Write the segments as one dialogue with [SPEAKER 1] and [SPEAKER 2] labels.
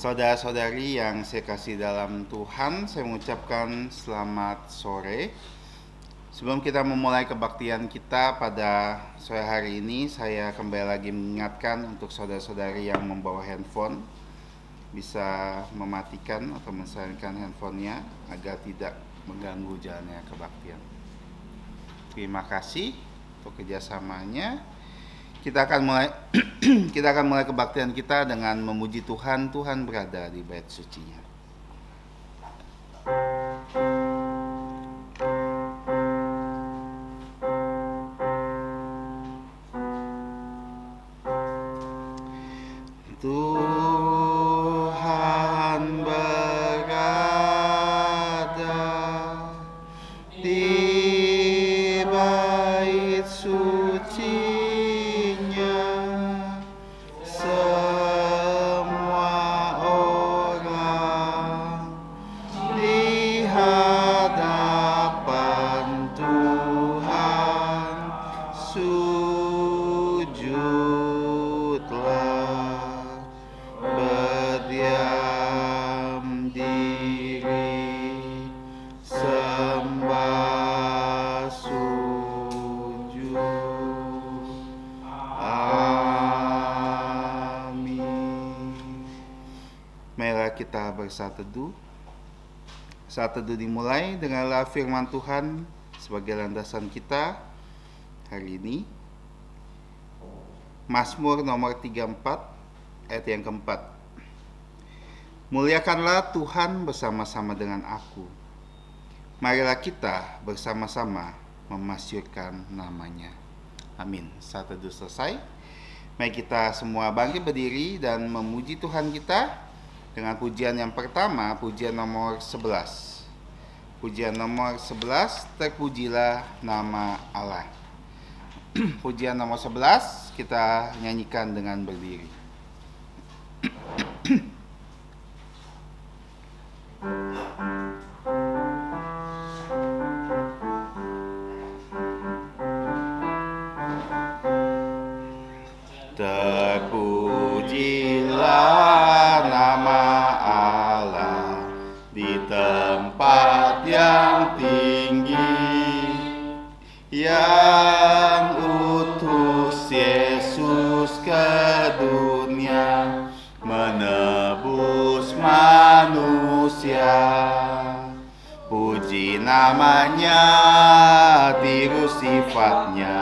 [SPEAKER 1] Saudara-saudari yang saya kasih dalam Tuhan, saya mengucapkan selamat sore. Sebelum kita memulai kebaktian kita pada sore hari ini, saya kembali lagi mengingatkan untuk saudara-saudari yang membawa handphone, bisa mematikan atau mensilentkan handphonenya agar tidak mengganggu jalannya kebaktian. Terima kasih untuk kerjasamanya. Kita akan mulai kebaktian kita dengan memuji Tuhan. Tuhan berada di bait suci-Nya. Tuhan berada di bait suci. Kita bersaat teduh. Saat teduh dimulai dengarlah firman Tuhan sebagai landasan kita hari ini. Mazmur nomor 34 ayat yang keempat. Muliakanlah Tuhan bersama-sama dengan aku. Marilah kita bersama-sama memasyurkan namanya. Amin. Saat teduh selesai. Mari kita semua bangkit berdiri dan memuji Tuhan kita dengan pujian yang pertama, pujian nomor 11. Pujian nomor 11, terpujilah nama Allah. Pujian nomor 11 kita nyanyikan dengan berdiri. Terpujilah nama Allah di tempat yang tinggi, yang utus Yesus ke dunia menebus manusia. Puji namanya, tiru sifatnya,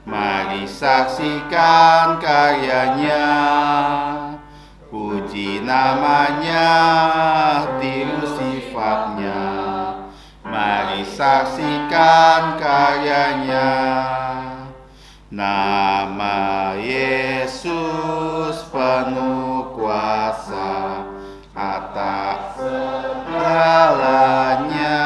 [SPEAKER 1] mari saksikan karyanya. Puji namanya, tiru sifatnya, mari saksikan karyanya. Nama Yesus penuh kuasa atas segalanya.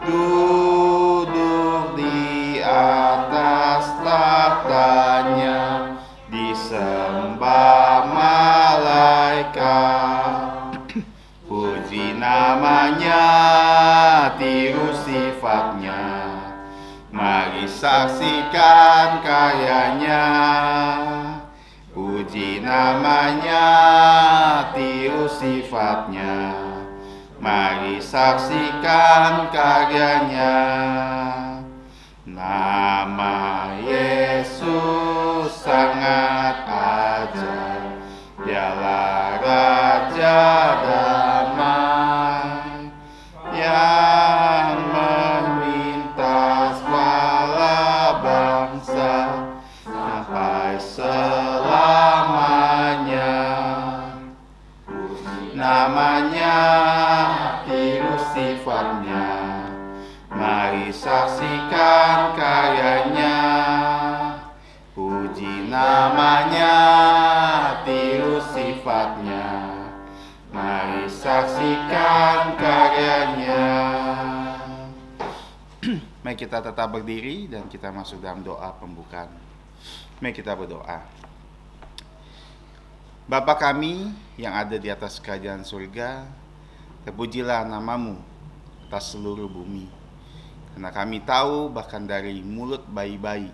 [SPEAKER 1] Duduk di atas tahtanya, disembah malaikat. Puji namanya, tiru sifatnya, mari saksikan karyanya. Puji namanya, tiru sifatnya, mari saksikan karyanya. Nama Yesus sangat ajaib, Dialah Raja damai yang melintas bala bangsa sampai selamanya. Namanya, tiru sifatnya, mari saksikan karyanya. Puji namanya, tiru sifatnya, mari saksikan karyanya. Mari kita tetap berdiri dan kita masuk dalam doa pembukaan. Mari kita berdoa. Bapa kami yang ada di atas kerajaan surga, terpujilah namamu atas seluruh bumi. Karena kami tahu bahkan dari mulut bayi-bayi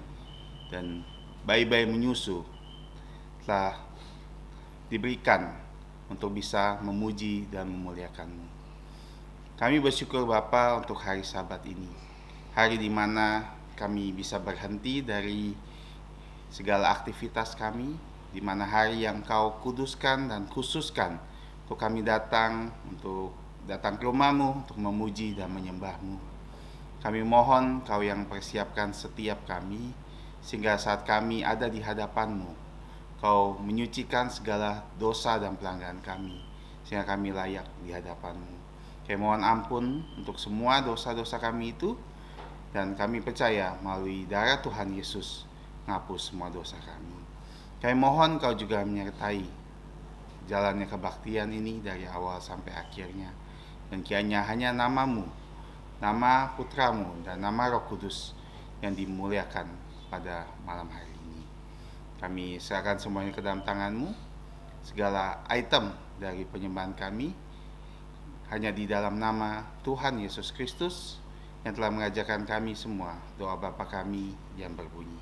[SPEAKER 1] dan bayi-bayi menyusu telah diberikan untuk bisa memuji dan memuliakan-Mu. Kami bersyukur Bapa untuk hari Sabat ini, hari di mana kami bisa berhenti dari segala aktivitas kami, di mana hari yang Kau kuduskan dan khususkan untuk kami datang ke rumah-Mu untuk memuji dan menyembah-Mu. Kami mohon Kau yang persiapkan setiap kami, sehingga saat kami ada di hadapan-Mu, Kau menyucikan segala dosa dan pelanggaran kami, sehingga kami layak di hadapan-Mu. Kami mohon ampun untuk semua dosa-dosa kami itu, dan kami percaya melalui darah Tuhan Yesus menghapus semua dosa kami. Kami mohon Kau juga menyertai jalannya kebaktian ini dari awal sampai akhirnya, dan kiranya hanya nama-Mu, nama Putra-Mu, dan nama Roh Kudus yang dimuliakan pada malam hari ini. Kami serahkan semuanya ke dalam tangan-Mu, segala item dari penyembahan kami hanya di dalam nama Tuhan Yesus Kristus yang telah mengajarkan kami semua doa Bapa kami yang berbunyi,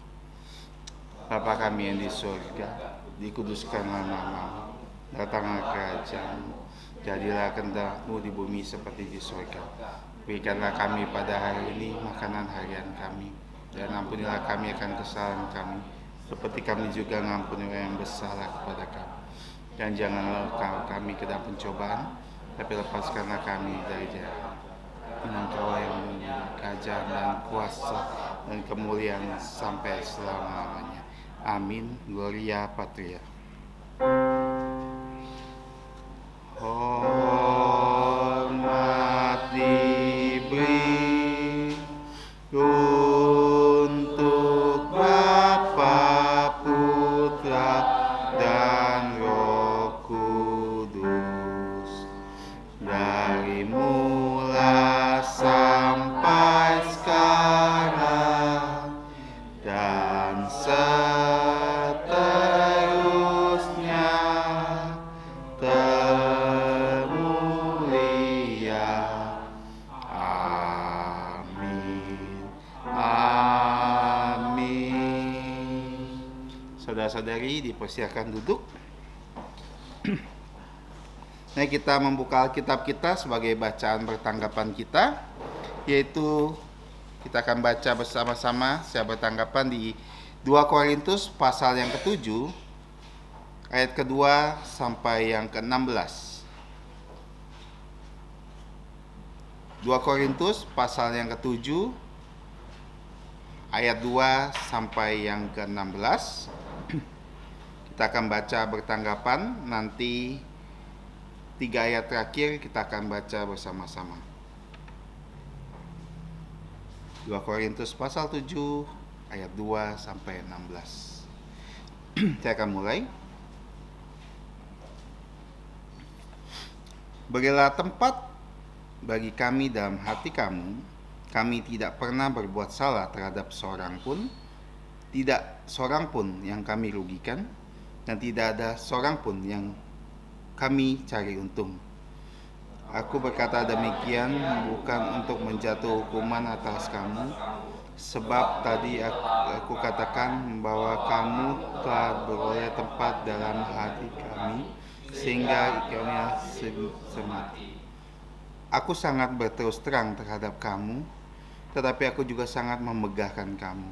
[SPEAKER 1] Bapa kami yang di surga, dikuduskanlah nama-Mu, datanglah kerajaan-Mu, jadilah kehendak-Mu di bumi seperti di surga. Berikanlah kami pada hari ini makanan harian kami, dan ampunilah kami akan kesalahan kami, seperti kami juga mengampuni orang yang bersalah kepada kami. Dan janganlah kami ke dalam pencobaan, tapi lepaskanlah kami dari jahat. Engkau yang memiliki kerajaan dan kuasa dan kemuliaan sampai selama-lamanya. Amin. Gloria Patria. Hormat diberi untuk Bapa, Putra, dan Roh Kudus, dari mula sampai sekarang dan seterusnya, termulia. Amin. Amin. Saudara-saudari dipersilakan duduk. Nah, kita membuka Alkitab kita sebagai bacaan bertanggapan kita, yaitu kita akan baca bersama-sama secara bertanggapan di 2 Korintus pasal yang ke-7 ayat kedua sampai yang ke-16. 2 Korintus pasal yang ke-7 ayat 2 sampai yang ke-16. Kita akan baca bertanggapan, nanti 3 ayat terakhir kita akan baca bersama-sama. 2 Korintus pasal 7 ayat 2 sampai 16. Saya akan mulai. Berilah tempat bagi kami dalam hati kamu. Kami tidak pernah berbuat salah terhadap seorang pun. Tidak seorang pun yang kami rugikan, dan tidak ada seorang pun yang kami cari untung. Aku berkata demikian bukan untuk menjatuh hukuman atas kamu, sebab tadi aku katakan bahwa kamu telah beroleh tempat dalam hati kami, sehingga kami semati. Aku sangat berterus terang terhadap kamu, tetapi aku juga sangat memegahkan kamu.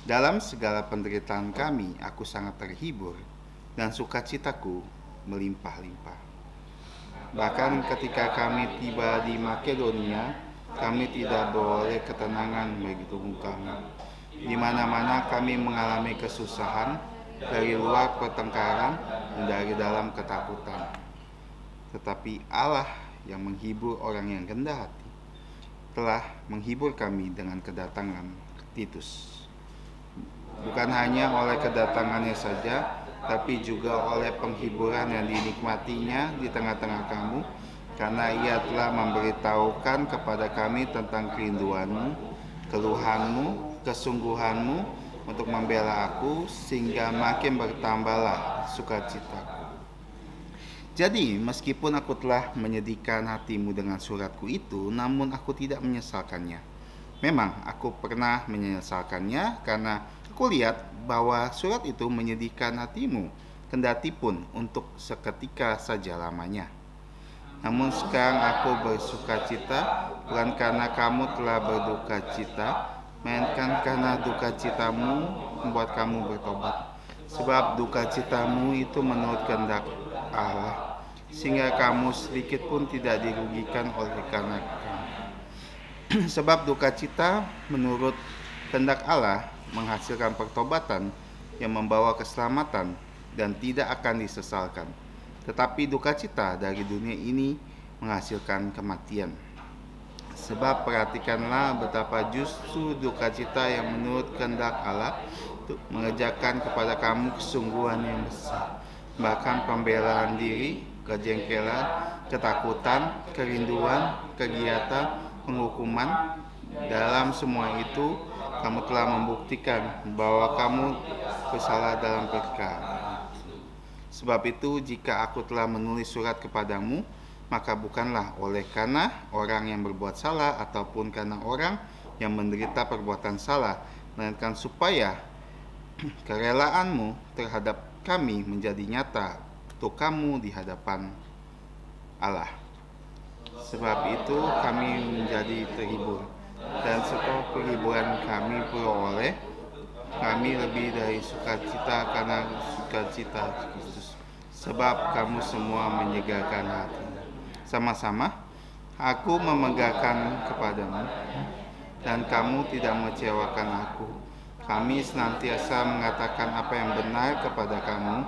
[SPEAKER 1] Dalam segala penderitaan kami, aku sangat terhibur, dan sukacitaku melimpah-limpah. Bahkan ketika kami tiba di Makedonia, kami tidak beroleh ketenangan bagi tubuh kami. Di mana-mana kami mengalami kesusahan, dari luar pertengkaran dan dari dalam ketakutan. Tetapi Allah yang menghibur orang yang rendah hati telah menghibur kami dengan kedatangan Titus. Bukan hanya oleh kedatangannya saja, tapi juga oleh penghiburan yang dinikmatinya di tengah-tengah kamu, karena ia telah memberitahukan kepada kami tentang kerinduanmu, keluhanmu, kesungguhanmu untuk membela aku, sehingga makin bertambahlah sukacitaku. Jadi, meskipun aku telah menyedihkan hatimu dengan suratku itu, namun aku tidak menyesalkannya. Memang aku pernah menyesalkannya karena aku lihat bahwa surat itu menyedihkan hatimu, kendati pun untuk seketika saja lamanya. Namun sekarang aku bersuka cita, bukan karena kamu telah berduka cita, melainkan karena duka citamu membuat kamu bertobat. Sebab duka citamu itu menurut kehendak Allah, sehingga kamu sedikit pun tidak dirugikan oleh karena kamu. Sebab duka cita menurut kehendak Allah menghasilkan pertobatan yang membawa keselamatan dan tidak akan disesalkan. Tetapi duka cita dari dunia ini menghasilkan kematian. Sebab perhatikanlah betapa justru duka cita yang menurut kehendak Allah mengerjakan kepada kamu kesungguhan yang besar, bahkan pembelaan diri, kejengkelan, ketakutan, kerinduan, kegiatan, penghukuman. Dalam semua itu kamu telah membuktikan bahwa kamu bersalah dalam perkara. Sebab itu jika aku telah menulis surat kepadamu, maka bukanlah oleh karena orang yang berbuat salah ataupun karena orang yang menderita perbuatan salah, melainkan supaya kerelaanmu terhadap kami menjadi nyata untuk kamu di hadapan Allah. Sebab itu kami menjadi terhibur, dan setelah perhiburan kami peroleh, kami lebih dari sukacita karena sukacita Kristus. Sebab kamu semua menyegarkan hati. Sama-sama, aku memegahkan kepadamu, dan kamu tidak mengecewakan aku. Kami senantiasa mengatakan apa yang benar kepada kamu.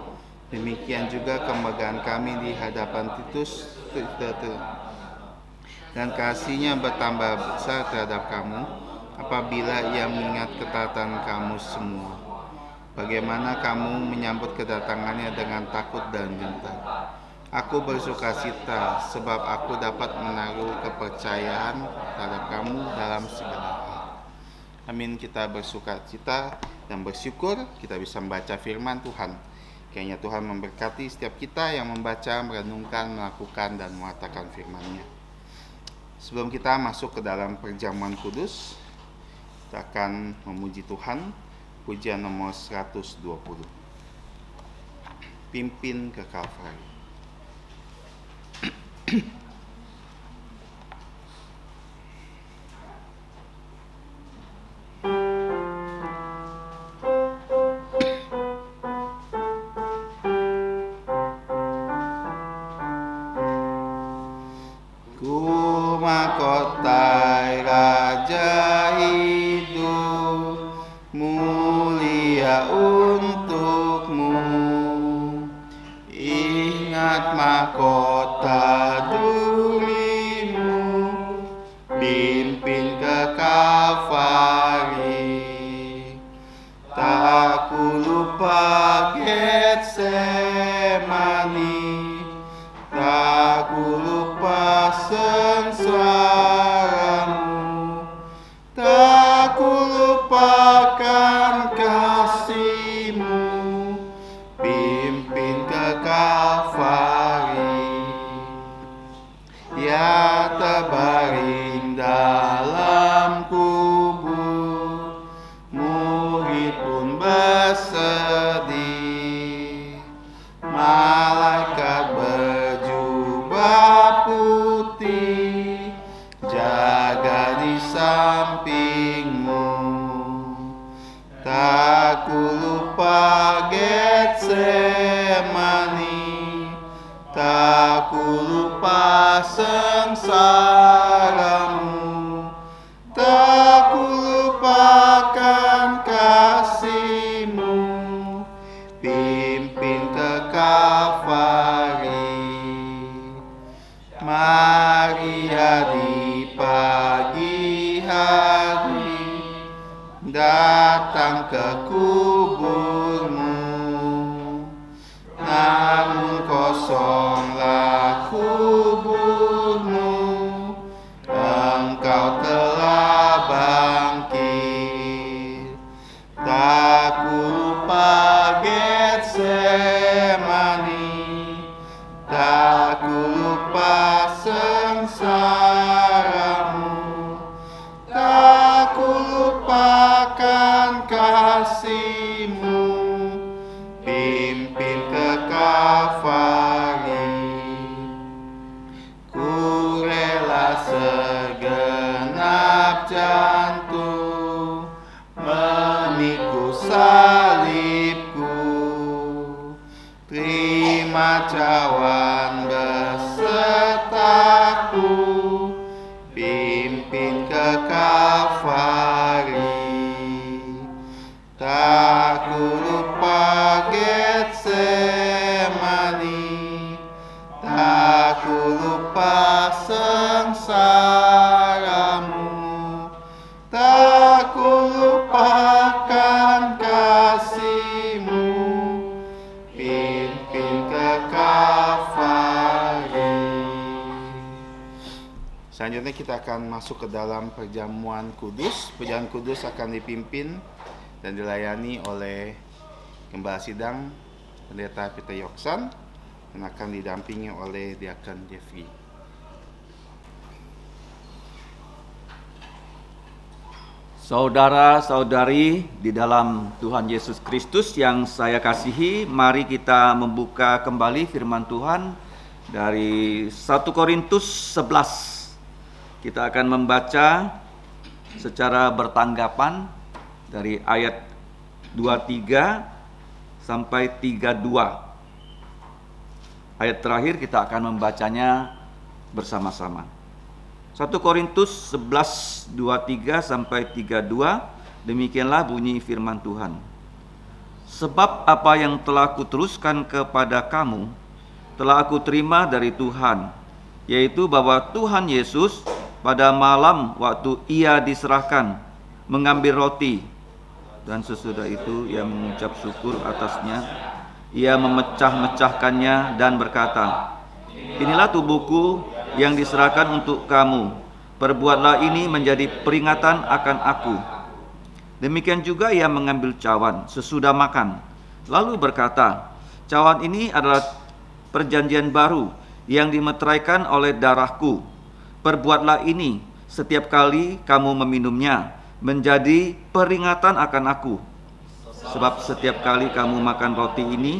[SPEAKER 1] Demikian juga kemegahan kami di hadapan Titus, dan kasihnya bertambah besar terhadap kamu apabila ia mengingat ketaatan kamu semua. Bagaimana kamu menyambut kedatangannya dengan takut dan gentar. Aku bersukacita sebab aku dapat menaruh kepercayaan terhadap kamu dalam segala hal. Amin. Kita bersukacita dan bersyukur kita bisa membaca firman Tuhan. Kiranya Tuhan memberkati setiap kita yang membaca, merenungkan, melakukan, dan mengatakan firman-Nya. Sebelum kita masuk ke dalam perjamuan kudus, kita akan memuji Tuhan. Pujian nomor 120. Pimpin ke Kalvari. Mahkotai Raja hidup mulia untukmu. Ingat mahkota durimu, pimpin ke Kalvari. Tak ku lupa Getsemani, tak ku lupa sengsaramu, tak ku lupakan kasihmu, pimpin ke Kalvari. Ya terbaring dalam kubur, murid pun bersedih, malaikat berjubah putih jaga di sampingmu. Tak ku lupa Getsemani, tak ku lupa sengsaramu, tak ku lupakan kasihmu, pimpin ke Kalvari. Maria di pagi hari datang ke kuburmu, namun kosonglah kuburmu, engkau telah bangkit. Tak ku lupa Getsemani, tak ku lupa sengsaramu, tak ku lupakan kasih terima cawan besertaku, pimpin ke Kalvari. Tak ku lupa Getsemani, tak ku lupa sengsaramu, tak ku lupakan kasih-Mu, pimpin ke Kalvari. Selanjutnya kita akan masuk ke dalam perjamuan kudus. Perjamuan kudus akan dipimpin dan dilayani oleh Gembala Sidang Pendeta Peter Yoksan dan akan didampingi oleh Diakon Jeffrey.
[SPEAKER 2] Saudara-saudari di dalam Tuhan Yesus Kristus yang saya kasihi, mari kita membuka kembali firman Tuhan dari 1 Korintus 11. Kita akan membaca secara bertanggapan dari ayat 23 sampai 32. Ayat terakhir kita akan membacanya bersama-sama. 1 Korintus 11, 23 sampai 32, demikianlah bunyi firman Tuhan. Sebab apa yang telah kuteruskan kepada kamu, telah aku terima dari Tuhan, yaitu bahwa Tuhan Yesus pada malam waktu Ia diserahkan, mengambil roti, dan sesudah itu Ia mengucap syukur atasnya. Ia memecah-mecahkannya dan berkata, inilah tubuhku yang diserahkan untuk kamu. Perbuatlah ini menjadi peringatan akan aku. Demikian juga Ia mengambil cawan sesudah makan, lalu berkata, cawan ini adalah perjanjian baru yang dimeteraikan oleh darahku. Perbuatlah ini setiap kali kamu meminumnya, menjadi peringatan akan aku. Sebab setiap kali kamu makan roti ini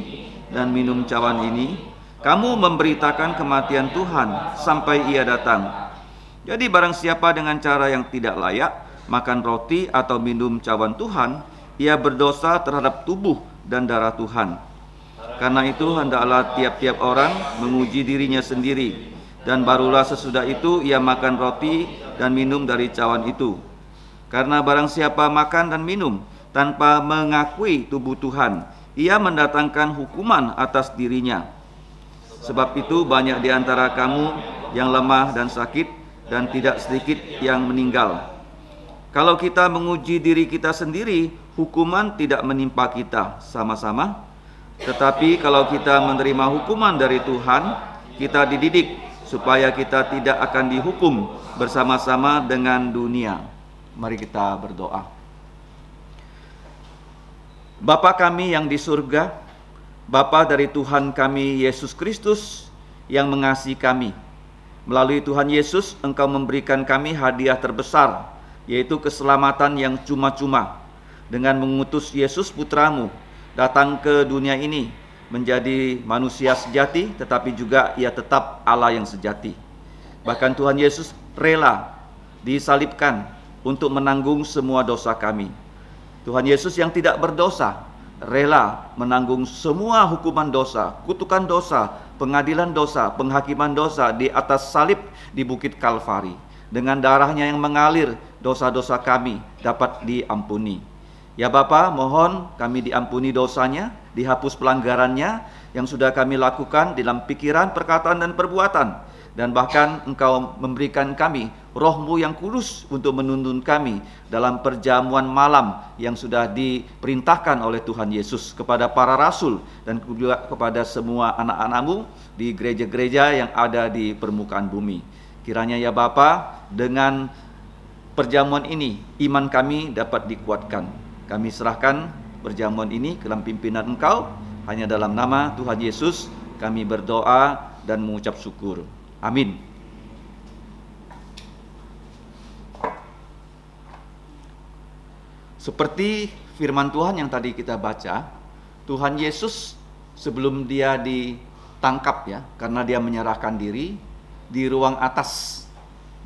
[SPEAKER 2] dan minum cawan ini, kamu memberitakan kematian Tuhan sampai Ia datang. Jadi barang siapa dengan cara yang tidak layak makan roti atau minum cawan Tuhan, ia berdosa terhadap tubuh dan darah Tuhan. Karena itu hendaklah tiap-tiap orang menguji dirinya sendiri, dan barulah sesudah itu ia makan roti dan minum dari cawan itu. Karena barang siapa makan dan minum tanpa mengakui tubuh Tuhan, ia mendatangkan hukuman atas dirinya. Sebab itu banyak di antara kamu yang lemah dan sakit, dan tidak sedikit yang meninggal. Kalau kita menguji diri kita sendiri, hukuman tidak menimpa kita sama-sama. Tetapi kalau kita menerima hukuman dari Tuhan, kita dididik supaya kita tidak akan dihukum bersama-sama dengan dunia. Mari kita berdoa. Bapa kami yang di surga, Bapa dari Tuhan kami Yesus Kristus yang mengasihi kami. Melalui Tuhan Yesus, Engkau memberikan kami hadiah terbesar, yaitu keselamatan yang cuma-cuma, dengan mengutus Yesus Putramu datang ke dunia ini, menjadi manusia sejati, tetapi juga Ia tetap Allah yang sejati. Bahkan Tuhan Yesus rela disalibkan untuk menanggung semua dosa kami. Tuhan Yesus yang tidak berdosa rela menanggung semua hukuman dosa, kutukan dosa, pengadilan dosa, penghakiman dosa di atas salib di Bukit Kalvari. Dengan darahnya yang mengalir, dosa-dosa kami dapat diampuni. Ya Bapa, mohon kami diampuni dosanya, dihapus pelanggarannya yang sudah kami lakukan dalam pikiran, perkataan, dan perbuatan. Dan bahkan Engkau memberikan kami Roh-Mu yang kudus untuk menuntun kami dalam perjamuan malam yang sudah diperintahkan oleh Tuhan Yesus kepada para rasul dan juga kepada semua anak-anak-Mu di gereja-gereja yang ada di permukaan bumi. Kiranya ya Bapa, dengan perjamuan ini iman kami dapat dikuatkan. Kami serahkan perjamuan ini ke dalam pimpinan Engkau. Hanya dalam nama Tuhan Yesus kami berdoa dan mengucap syukur. Amin. Seperti firman Tuhan yang tadi kita baca, Tuhan Yesus sebelum Dia ditangkap ya, karena Dia menyerahkan diri, di ruang atas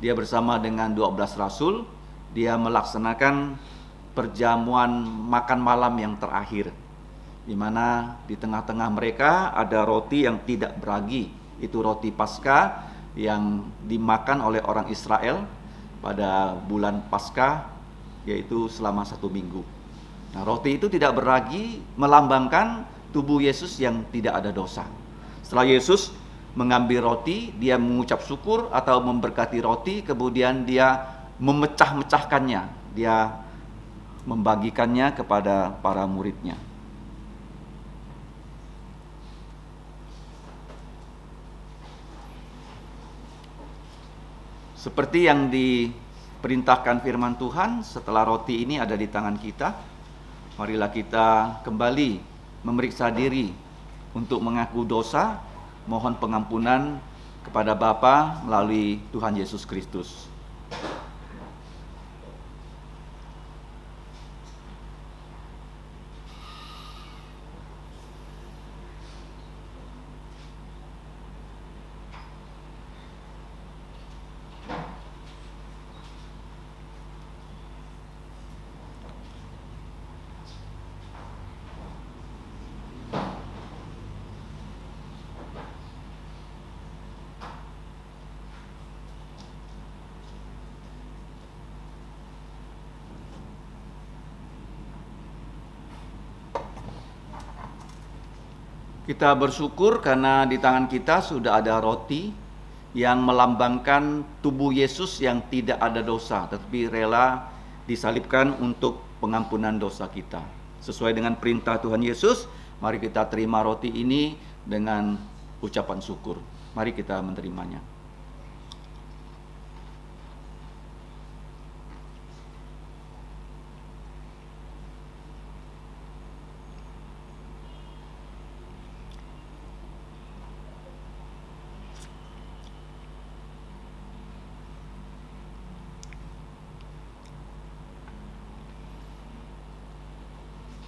[SPEAKER 2] Dia bersama dengan 12 rasul, Dia melaksanakan perjamuan makan malam yang terakhir. di mana di tengah-tengah mereka ada roti yang tidak beragi. Itu roti Paskah yang dimakan oleh orang Israel pada bulan Paskah, yaitu selama 1 minggu. Nah, roti itu tidak beragi melambangkan tubuh Yesus yang tidak ada dosa. Setelah Yesus mengambil roti, dia mengucap syukur atau memberkati roti, kemudian dia memecah-mecahkannya, dia membagikannya kepada para muridnya. Seperti yang diperintahkan firman Tuhan, setelah roti ini ada di tangan kita, marilah kita kembali memeriksa diri untuk mengaku dosa, mohon pengampunan kepada Bapa melalui Tuhan Yesus Kristus. Kita bersyukur karena di tangan kita sudah ada roti yang melambangkan tubuh Yesus yang tidak ada dosa, tetapi rela disalibkan untuk pengampunan dosa kita. Sesuai dengan perintah Tuhan Yesus, mari kita terima roti ini dengan ucapan syukur. Mari kita menerimanya.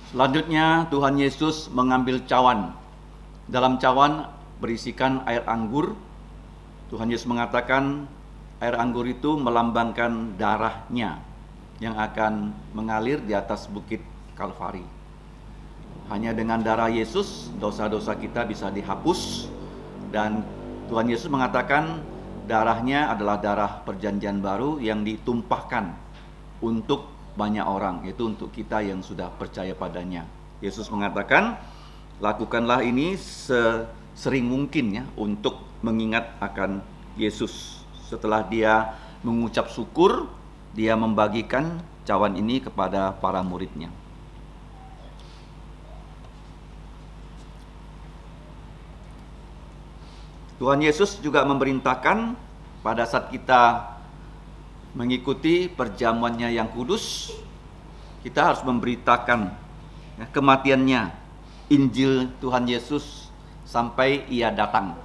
[SPEAKER 2] Selanjutnya Tuhan Yesus mengambil cawan. Dalam cawan berisikan air anggur. Tuhan Yesus mengatakan air anggur itu melambangkan darahnya yang akan mengalir di atas bukit Kalvari. Hanya dengan darah Yesus dosa-dosa kita bisa dihapus, dan Tuhan Yesus mengatakan darahnya adalah darah perjanjian baru yang ditumpahkan untuk banyak orang, yaitu untuk kita yang sudah percaya padanya. Yesus mengatakan, lakukanlah ini sesering mungkin ya, untuk mengingat akan Yesus. Setelah dia mengucap syukur, dia membagikan cawan ini kepada para muridnya. Tuhan Yesus juga memerintahkan pada saat kita mengikuti perjamuannya yang kudus, kita harus memberitakan kematiannya, Injil Tuhan Yesus sampai ia datang.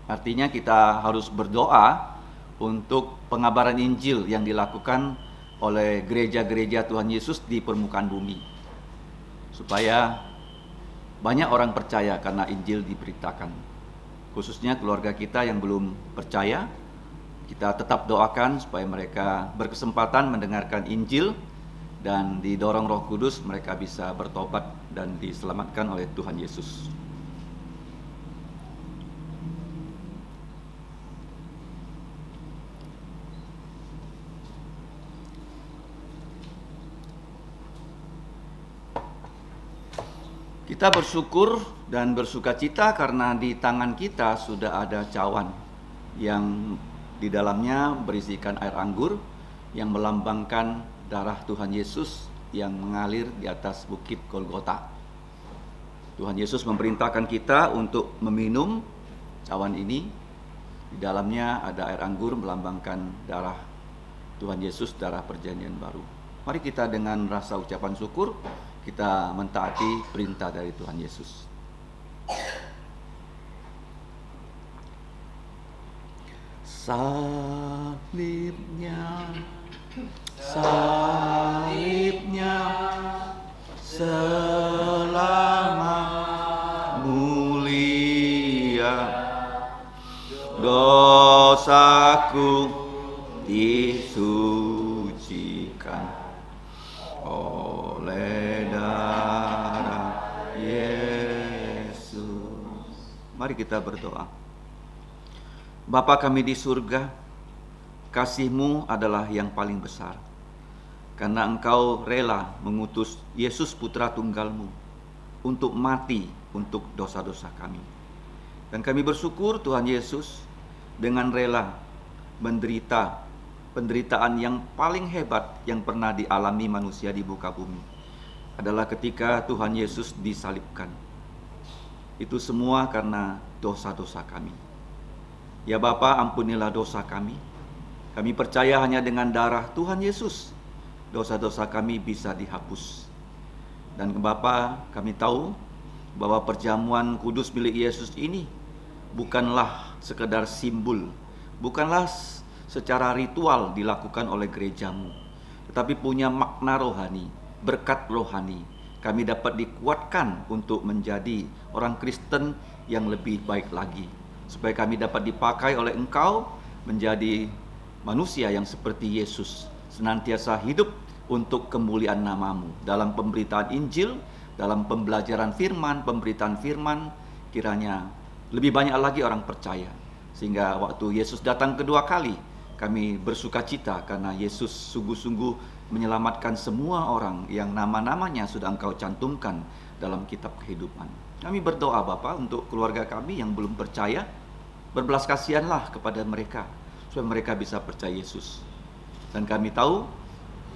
[SPEAKER 2] Artinya kita harus berdoa untuk pengabaran Injil yang dilakukan oleh gereja-gereja Tuhan Yesus di permukaan bumi, supaya banyak orang percaya karena Injil diberitakan. Khususnya keluarga kita yang belum percaya, kita tetap doakan supaya mereka berkesempatan mendengarkan Injil dan didorong Roh Kudus mereka bisa bertobat dan diselamatkan oleh Tuhan Yesus. Kita bersyukur dan bersukacita karena di tangan kita sudah ada cawan yang di dalamnya berisikan air anggur yang melambangkan darah Tuhan Yesus yang mengalir di atas bukit Golgota. Tuhan Yesus memerintahkan kita untuk meminum cawan ini. Di dalamnya ada air anggur melambangkan darah Tuhan Yesus, darah perjanjian baru. Mari kita dengan rasa ucapan syukur kita mentaati perintah dari Tuhan Yesus. Salibnya selamat mulia, dosaku disucikan oleh darah Yesus. Mari kita berdoa. Bapa kami di surga, kasih-Mu adalah yang paling besar. Karena Engkau rela mengutus Yesus Putra Tunggal-Mu untuk mati untuk dosa-dosa kami. Dan kami bersyukur Tuhan Yesus dengan rela menderita penderitaan yang paling hebat yang pernah dialami manusia di muka bumi. Adalah ketika Tuhan Yesus disalibkan. Itu semua karena dosa-dosa kami. Ya Bapa, ampunilah dosa kami. Kami percaya hanya dengan darah Tuhan Yesus, dosa-dosa kami bisa dihapus. Dan Bapa, kami tahu bahwa perjamuan kudus milik Yesus ini bukanlah sekedar simbol, bukanlah secara ritual dilakukan oleh gerejamu, tetapi punya makna rohani, berkat rohani. Kami dapat dikuatkan untuk menjadi orang Kristen yang lebih baik lagi, supaya kami dapat dipakai oleh Engkau menjadi manusia yang seperti Yesus, senantiasa hidup untuk kemuliaan nama-Mu. Dalam pemberitaan Injil, dalam pembelajaran firman, pemberitaan firman, kiranya lebih banyak lagi orang percaya, sehingga waktu Yesus datang kedua kali, kami bersuka cita karena Yesus sungguh-sungguh menyelamatkan semua orang yang nama-namanya sudah Engkau cantumkan dalam kitab kehidupan. Kami berdoa Bapa untuk keluarga kami yang belum percaya, berbelas kasihanlah kepada mereka, supaya mereka bisa percaya Yesus. Dan kami tahu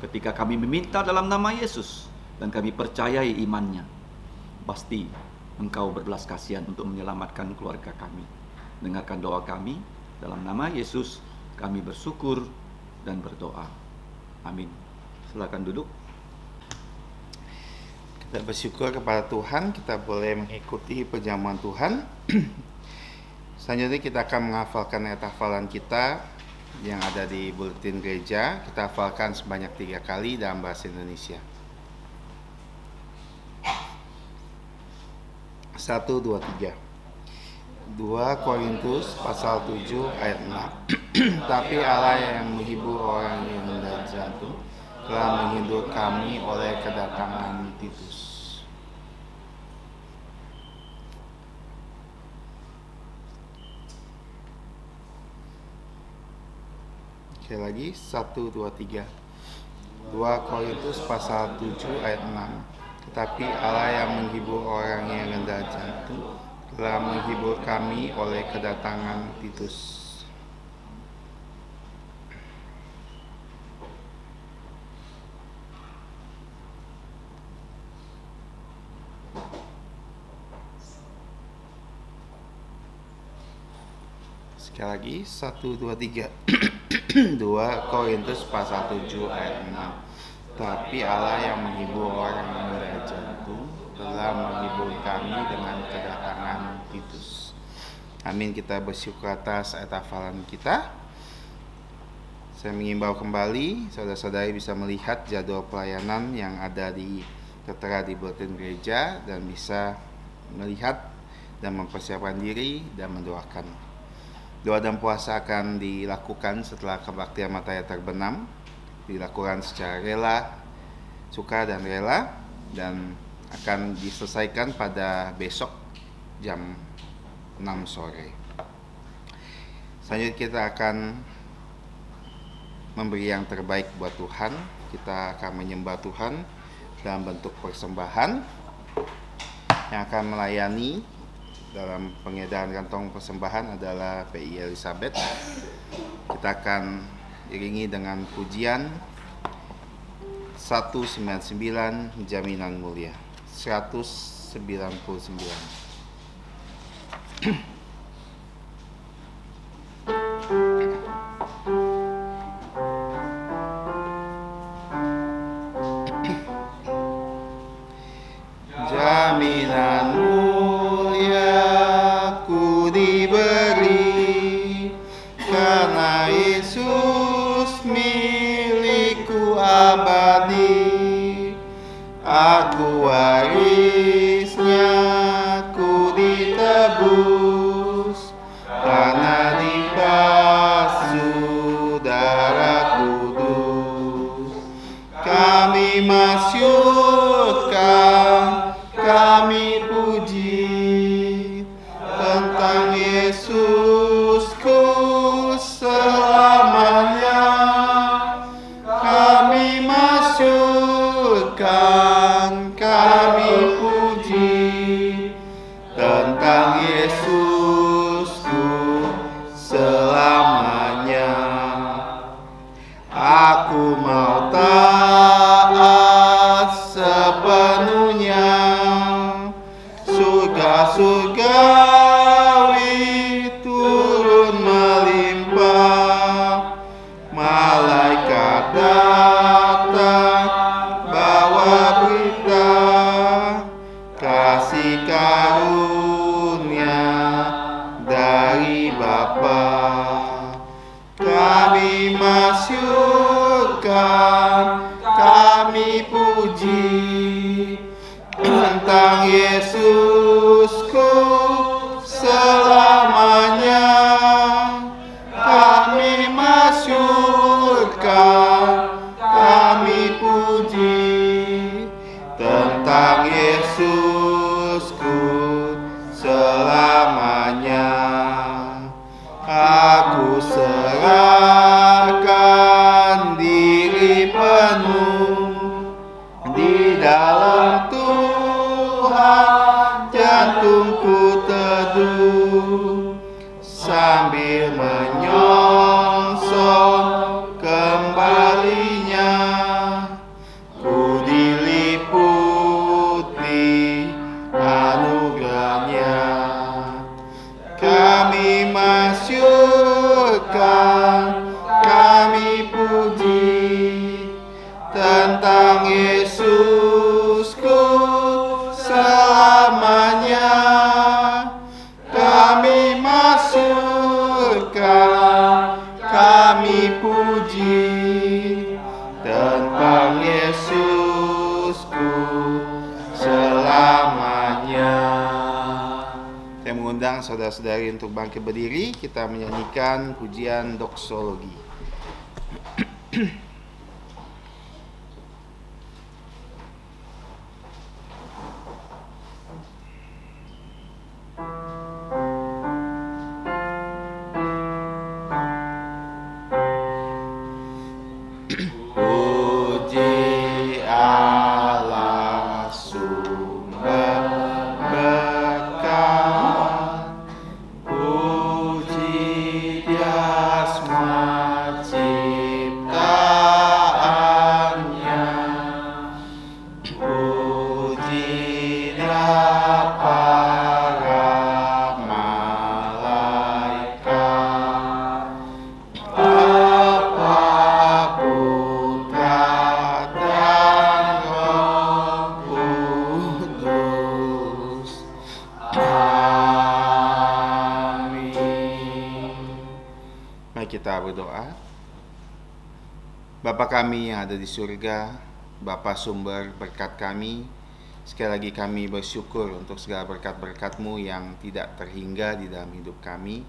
[SPEAKER 2] ketika kami meminta dalam nama Yesus, dan kami percayai imannya, pasti Engkau berbelas kasihan untuk menyelamatkan keluarga kami. Dengarkan doa kami, dalam nama Yesus kami bersyukur dan berdoa. Amin. Silakan duduk.
[SPEAKER 1] Kita bersyukur kepada Tuhan, kita boleh mengikuti perjamuan Tuhan. Selanjutnya kita akan menghafalkan ayat hafalan kita yang ada di buletin gereja. Kita hafalkan sebanyak 3 kali dalam bahasa Indonesia. 1, 2, 3. 2 Korintus pasal 7 ayat 6. Tapi Allah yang menghibur orang yang rendah jantung telah menghibur kami oleh kedatangan Titus. Sekali lagi 1, 2, 3. 2 Korintus pasal 7 ayat 6. Tetapi Allah yang menghibur orang yang rendah jantung telah menghibur kami oleh kedatangan Titus. Sekali lagi 1, 2, 3. 2 Korintus pasal 7 ayat 6. Tapi Allah yang menghibur orang yang rendah jantung telah menghibur kami dengan kedatangan Titus. Amin. Kita bersyukur atas ayat hafalan kita. Saya mengimbau kembali saudara-saudari bisa melihat jadwal pelayanan yang ada tertera di buletin gereja dan bisa melihat dan mempersiapkan diri dan mendoakan. Doa dan puasa akan dilakukan setelah kebaktian matahari terbenam, dilakukan secara rela, suka dan rela, dan akan diselesaikan pada besok jam 6 sore. Selanjutnya kita akan memberi yang terbaik buat Tuhan. Kita akan menyembah Tuhan dalam bentuk persembahan yang akan melayani. Dalam pengedaran kantong persembahan adalah PI Elizabeth. Kita akan iringi dengan pujian 199 Jaminan Mulia. 199. Jaminan mulia ku diberi, karena Yesus milikku abadi. Aku warisnya, ku ditebus. Yesusku selamanya. Kami masyurkan, kami puji tentang Yesusku selamanya. Aku mau taat sepenuhnya, surga-surgawi turun melimpah, malaikat datang bawa berita kasih karunia dari Bapa. Kami masyurkan, kami puji tentang Yesusku selamanya. Kami masyurkan, kami puji tentang Yesusku selamanya. Aku serahkan diri penuh di dalam Tuhan, jantungku teduh sambil menyongsong kembalinya. Ku diliputi anugerahnya. Kami masyurkan, kami puji tentang Yesusku selamanya. Kami masyurkan, kami puji tentang Yesusku selamanya. Saya mengundang saudara-saudari untuk bangkit berdiri, kita menyanyikan pujian doksologi. Puji Allah sumber berkat, puji Dia semua ciptaannya, puji Dia para malaikat, Bapa, Putra, dan Roh Kudus. Amin. Mari kita berdoa. Bapa kami yang ada di surga, Bapa sumber berkat kami, sekali lagi kami bersyukur untuk segala berkat-berkat-Mu yang tidak terhingga di dalam hidup kami,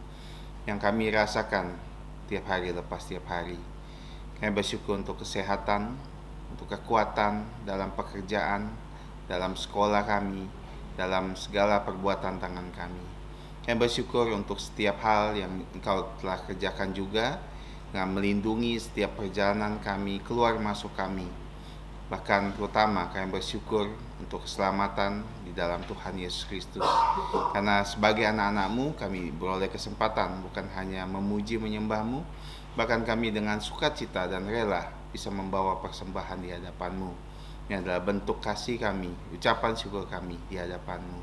[SPEAKER 1] yang kami rasakan tiap hari lepas tiap hari. Kami bersyukur untuk kesehatan, untuk kekuatan dalam pekerjaan, dalam sekolah kami, dalam segala perbuatan tangan kami. Kami bersyukur untuk setiap hal yang Engkau telah kerjakan juga, dengan melindungi setiap perjalanan kami, keluar masuk kami. Bahkan terutama kami bersyukur untuk keselamatan di dalam Tuhan Yesus Kristus. Karena sebagai anak-anak-Mu kami beroleh kesempatan bukan hanya memuji menyembah-Mu, bahkan kami dengan sukacita dan rela bisa membawa persembahan di hadapan-Mu. Ini adalah bentuk kasih kami, ucapan syukur kami di hadapan-Mu.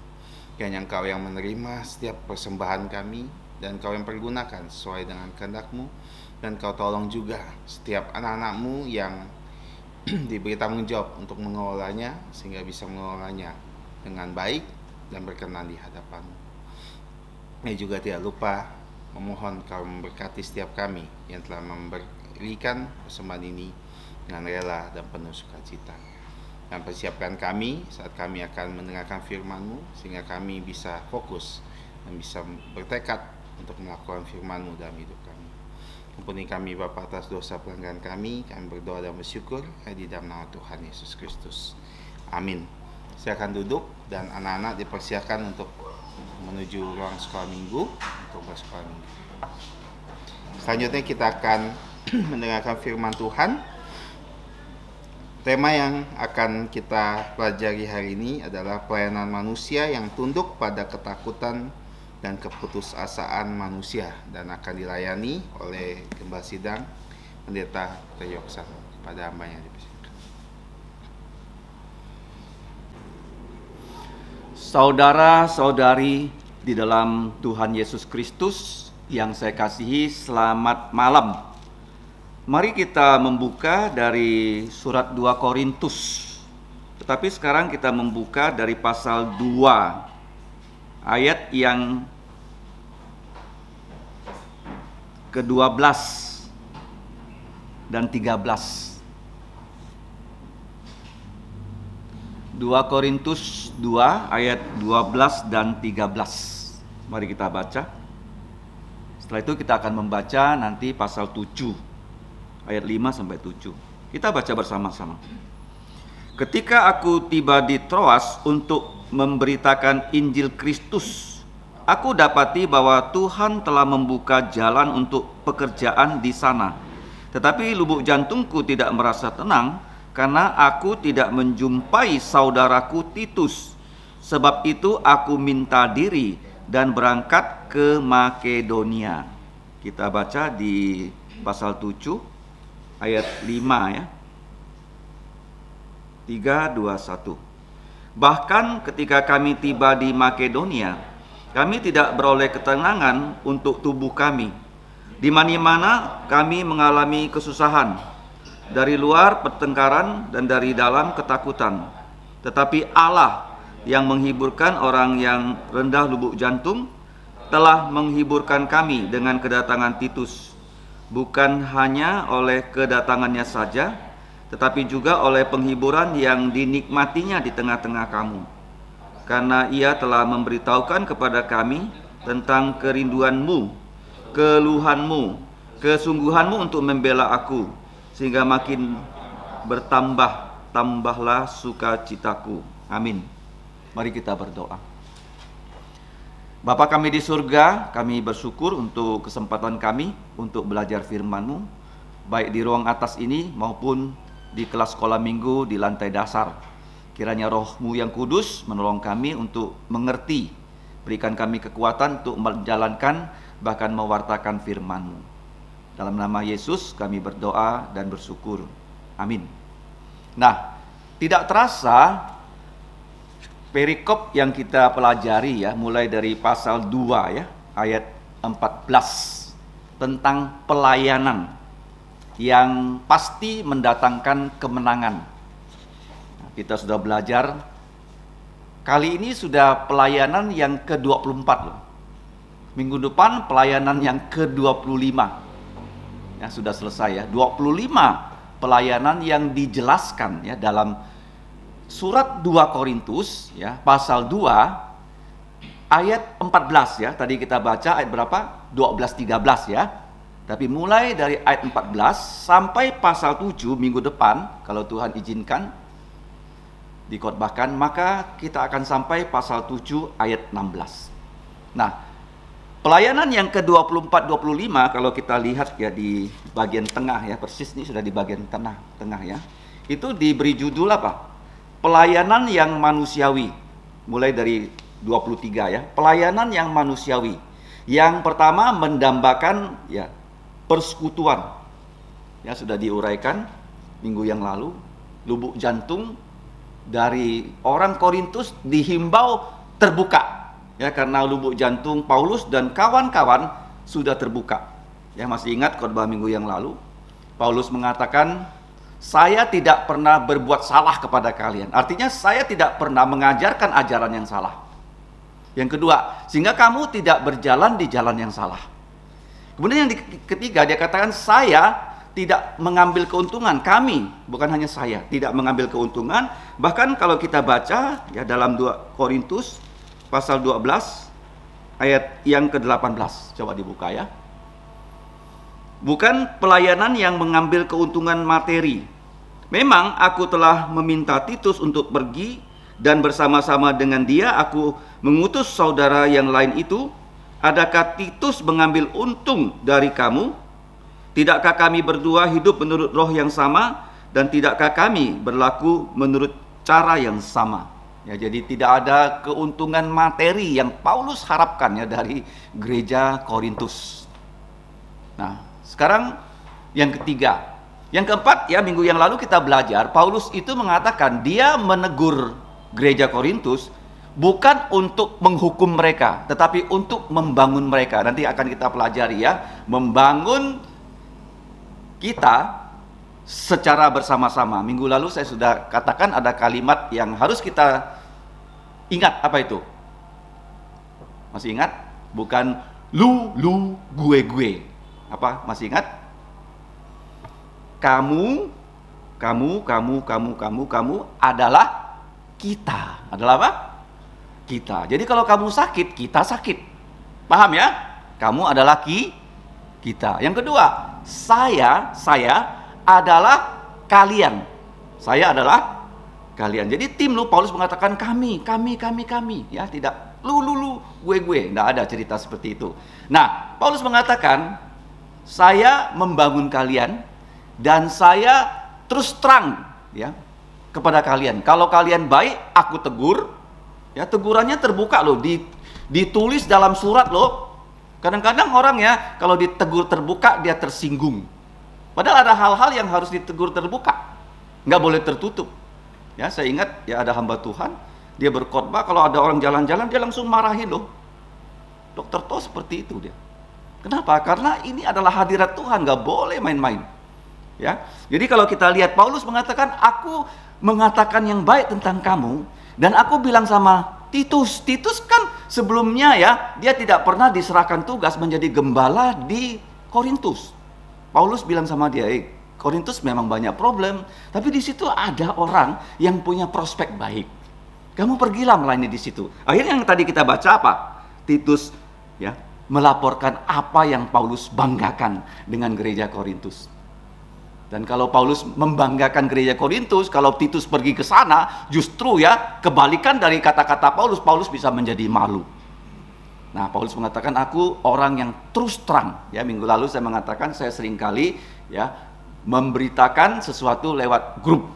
[SPEAKER 1] Kiranya Engkau yang menerima setiap persembahan kami, dan Engkau yang pergunakan sesuai dengan kehendak-Mu, dan Engkau tolong juga setiap anak-anak-Mu yang diberi tanggung jawab untuk mengelolanya, sehingga bisa mengelolanya dengan baik dan berkenan di hadapan-Mu. Ini juga tidak lupa memohon Kau memberkati setiap kami yang telah memberikan persembahan ini dengan rela dan penuh sukacita. Dan persiapkan kami saat kami akan mendengarkan firman-Mu, sehingga kami bisa fokus dan bisa bertekad untuk melakukan firman-Mu dalam hidup kami. Ampuni kami Bapa atas dosa pelanggaran kami berdoa dan bersyukur di dalam nama Tuhan Yesus Kristus. Amin. Silakan duduk dan anak-anak dipersilakan untuk menuju ruang sekolah minggu untuk bersekolah minggu. Selanjutnya kita akan mendengarkan firman Tuhan. Tema yang akan kita pelajari hari ini adalah pelayanan manusia yang tunduk pada ketakutan dan keputusasaan manusia, dan akan dilayani oleh Gembala Sidang Pendeta Yoksan. Pada hamba yang dipersilakan.
[SPEAKER 2] Saudara-saudari di dalam Tuhan Yesus Kristus yang saya kasihi, selamat malam. Mari kita membuka dari surat 2 Korintus. Tetapi sekarang kita membuka dari pasal 2 ayat yang ke-12 dan 13. 2 Korintus 2 ayat 12 dan 13. Mari kita baca. Setelah itu kita akan membaca nanti pasal 7 ayat 5 sampai 7. Kita baca bersama-sama. Ketika aku tiba di Troas untuk memberitakan Injil Kristus, aku dapati bahwa Tuhan telah membuka jalan untuk pekerjaan di sana. Tetapi lubuk jantungku tidak merasa tenang karena aku tidak menjumpai saudaraku Titus. Sebab itu aku minta diri dan berangkat ke Makedonia. Kita baca di pasal 7 ayat 5 ya. 3, 2, 1. Bahkan ketika kami tiba di Makedonia, kami tidak beroleh ketenangan untuk tubuh kami. Di mana-mana kami mengalami kesusahan, dari luar pertengkaran dan dari dalam ketakutan. Tetapi Allah yang menghiburkan orang yang rendah lubuk jantung telah menghiburkan kami dengan kedatangan Titus. Bukan hanya oleh kedatangannya saja, tetapi juga oleh penghiburan yang dinikmatinya di tengah-tengah kamu. Karena ia telah memberitahukan kepada kami tentang kerinduanmu, keluhanmu, kesungguhanmu untuk membela aku, sehingga makin bertambah-tambahlah sukacitaku. Amin. Mari kita berdoa. Bapa kami di surga, kami bersyukur untuk kesempatan kami untuk belajar firman-Mu, baik di ruang atas ini maupun di kelas sekolah minggu di lantai dasar. Kiranya Roh-Mu yang kudus menolong kami untuk mengerti, berikan kami kekuatan untuk menjalankan bahkan mewartakan firman-Mu. Dalam nama Yesus kami berdoa dan bersyukur. Amin. Nah, tidak terasa perikop yang kita pelajari ya, mulai dari pasal 2 ya, ayat 14 tentang pelayanan yang pasti mendatangkan kemenangan. Nah, kita sudah belajar, kali ini sudah pelayanan yang ke-24 loh. Minggu depan pelayanan yang ke-25. Ya, sudah selesai ya, 25 pelayanan yang dijelaskan ya dalam Surat 2 Korintus ya, pasal 2 ayat 14 ya. Tadi kita baca ayat berapa? 12 13 ya. Tapi mulai dari ayat 14 sampai pasal 7 minggu depan kalau Tuhan izinkan dikhotbahkan, maka kita akan sampai pasal 7 ayat 16. Nah, pelayanan yang ke-24 25 kalau kita lihat ya di bagian tengah ya, persis ini sudah di bagian tengah ya. Itu diberi judul apa? Pelayanan yang manusiawi. Mulai dari 23 ya. Pelayanan yang manusiawi. Yang pertama mendambakan ya persekutuan. Ya, sudah diuraikan minggu yang lalu. Lubuk jantung dari orang Korintus dihimbau terbuka. Ya, karena lubuk jantung Paulus dan kawan-kawan sudah terbuka. Ya, masih ingat khotbah minggu yang lalu? Paulus mengatakan, saya tidak pernah berbuat salah kepada kalian. Artinya saya tidak pernah mengajarkan ajaran yang salah. Yang kedua, sehingga kamu tidak berjalan di jalan yang salah. Kemudian yang ketiga, dia katakan saya tidak mengambil keuntungan. Kami, bukan hanya saya, tidak mengambil keuntungan. Bahkan kalau kita baca ya dalam 2 Korintus pasal 12 ayat yang ke-18. Coba dibuka ya. Bukan pelayanan yang mengambil keuntungan materi. Memang aku telah meminta Titus untuk pergi dan bersama-sama dengan dia aku mengutus saudara yang lain itu. Adakah Titus mengambil untung dari kamu? Tidakkah kami berdua hidup menurut roh yang sama, dan tidakkah kami berlaku menurut cara yang sama? Ya, jadi tidak ada keuntungan materi yang Paulus harapkan ya dari gereja Korintus. Nah, sekarang yang ketiga. Yang keempat, ya, minggu yang lalu kita belajar Paulus itu mengatakan dia menegur gereja Korintus bukan untuk menghukum mereka, tetapi untuk membangun mereka. Nanti akan kita pelajari ya, membangun kita secara bersama-sama. Minggu lalu saya sudah katakan ada kalimat yang harus kita ingat. Apa itu? Masih ingat? Bukan lu, gue. Apa? Masih ingat? Kamu adalah kita. Adalah apa? Kita. Jadi kalau kamu sakit, kita sakit. Paham ya? Kamu adalah kita. Yang kedua, saya adalah kalian. Saya adalah kalian. Jadi tim lu, Paulus mengatakan kami. Ya, tidak lu, gue. Tidak ada cerita seperti itu. Nah, Paulus mengatakan saya membangun kalian dan saya terus terang ya kepada kalian. Kalau kalian baik, aku tegur. Ya, tegurannya terbuka loh, ditulis dalam surat loh. Kadang-kadang orang ya kalau ditegur terbuka dia tersinggung. Padahal ada hal-hal yang harus ditegur terbuka, nggak boleh tertutup. Ya, saya ingat ya ada hamba Tuhan, dia berkhotbah kalau ada orang jalan-jalan dia langsung marahin loh. Dokter Toh seperti itu dia. Kenapa? Karena ini adalah hadirat Tuhan, nggak boleh main-main. Ya, jadi kalau kita lihat Paulus mengatakan aku mengatakan yang baik tentang kamu. Dan aku bilang sama Titus kan sebelumnya ya, dia tidak pernah diserahkan tugas menjadi gembala di Korintus. Paulus bilang sama dia, Korintus memang banyak problem, tapi di situ ada orang yang punya prospek baik. Kamu pergilah melayani di situ. Akhirnya yang tadi kita baca apa? Titus ya melaporkan apa yang Paulus banggakan dengan gereja Korintus. Dan kalau Paulus membanggakan gereja Korintus, kalau Titus pergi ke sana, justru ya kebalikan dari kata-kata Paulus bisa menjadi malu. Nah, Paulus mengatakan aku orang yang terus terang. Ya, minggu lalu saya mengatakan saya seringkali ya memberitakan sesuatu lewat grup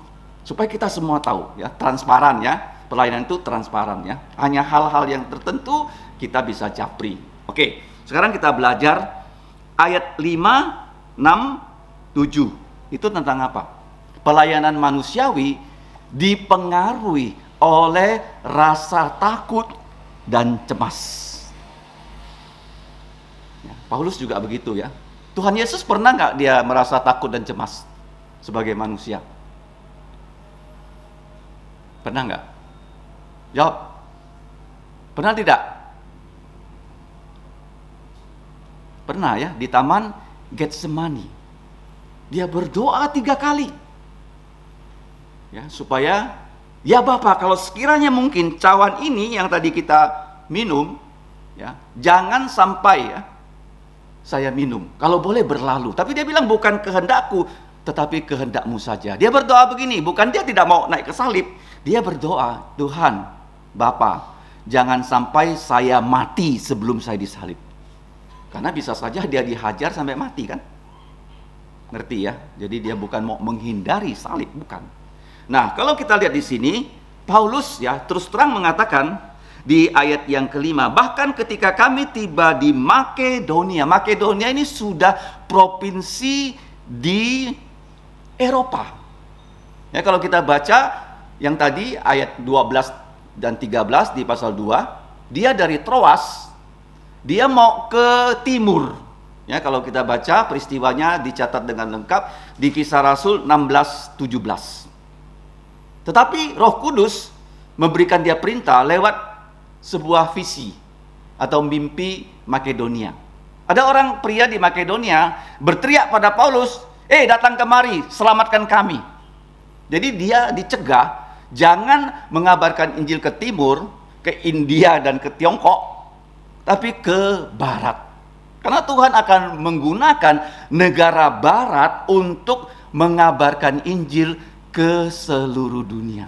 [SPEAKER 2] supaya kita semua tahu ya, transparan ya. Pelayanan itu transparan ya. Hanya hal-hal yang tertentu kita bisa japri. Oke, sekarang kita belajar ayat 5, 6, 7. Itu tentang apa? Pelayanan manusiawi dipengaruhi oleh rasa takut dan cemas. Ya, Paulus juga begitu ya. Tuhan Yesus pernah nggak dia merasa takut dan cemas sebagai manusia? Pernah nggak? Jawab. Pernah tidak? Pernah ya, di Taman Getsemani. Dia berdoa 3 kali. Ya, supaya ya Bapak, kalau sekiranya mungkin cawan ini yang tadi kita minum ya, jangan sampai ya saya minum. Kalau boleh berlalu. Tapi dia bilang bukan kehendakku, tetapi kehendakmu saja. Dia berdoa begini, bukan dia tidak mau naik ke salib. Dia berdoa, Tuhan, Bapa, jangan sampai saya mati sebelum saya disalib. Karena bisa saja dia dihajar sampai mati kan? Ngerti ya? Jadi dia bukan mau menghindari salib, bukan. Nah, kalau kita lihat di sini, Paulus ya terus terang mengatakan di ayat yang kelima, bahkan ketika kami tiba di Makedonia. Makedonia ini sudah provinsi di Eropa. Ya, kalau kita baca yang tadi ayat 12 dan 13 di pasal 2, dia dari Troas, dia mau ke timur. Ya, kalau kita baca peristiwanya dicatat dengan lengkap di Kisah Rasul 16-17. Tetapi Roh Kudus memberikan dia perintah lewat sebuah visi atau mimpi Makedonia. Ada orang pria di Makedonia berteriak pada Paulus, datang kemari, selamatkan kami. Jadi dia dicegah jangan mengabarkan Injil ke timur, ke India dan ke Tiongkok, tapi ke barat. Karena Tuhan akan menggunakan negara barat untuk mengabarkan Injil ke seluruh dunia.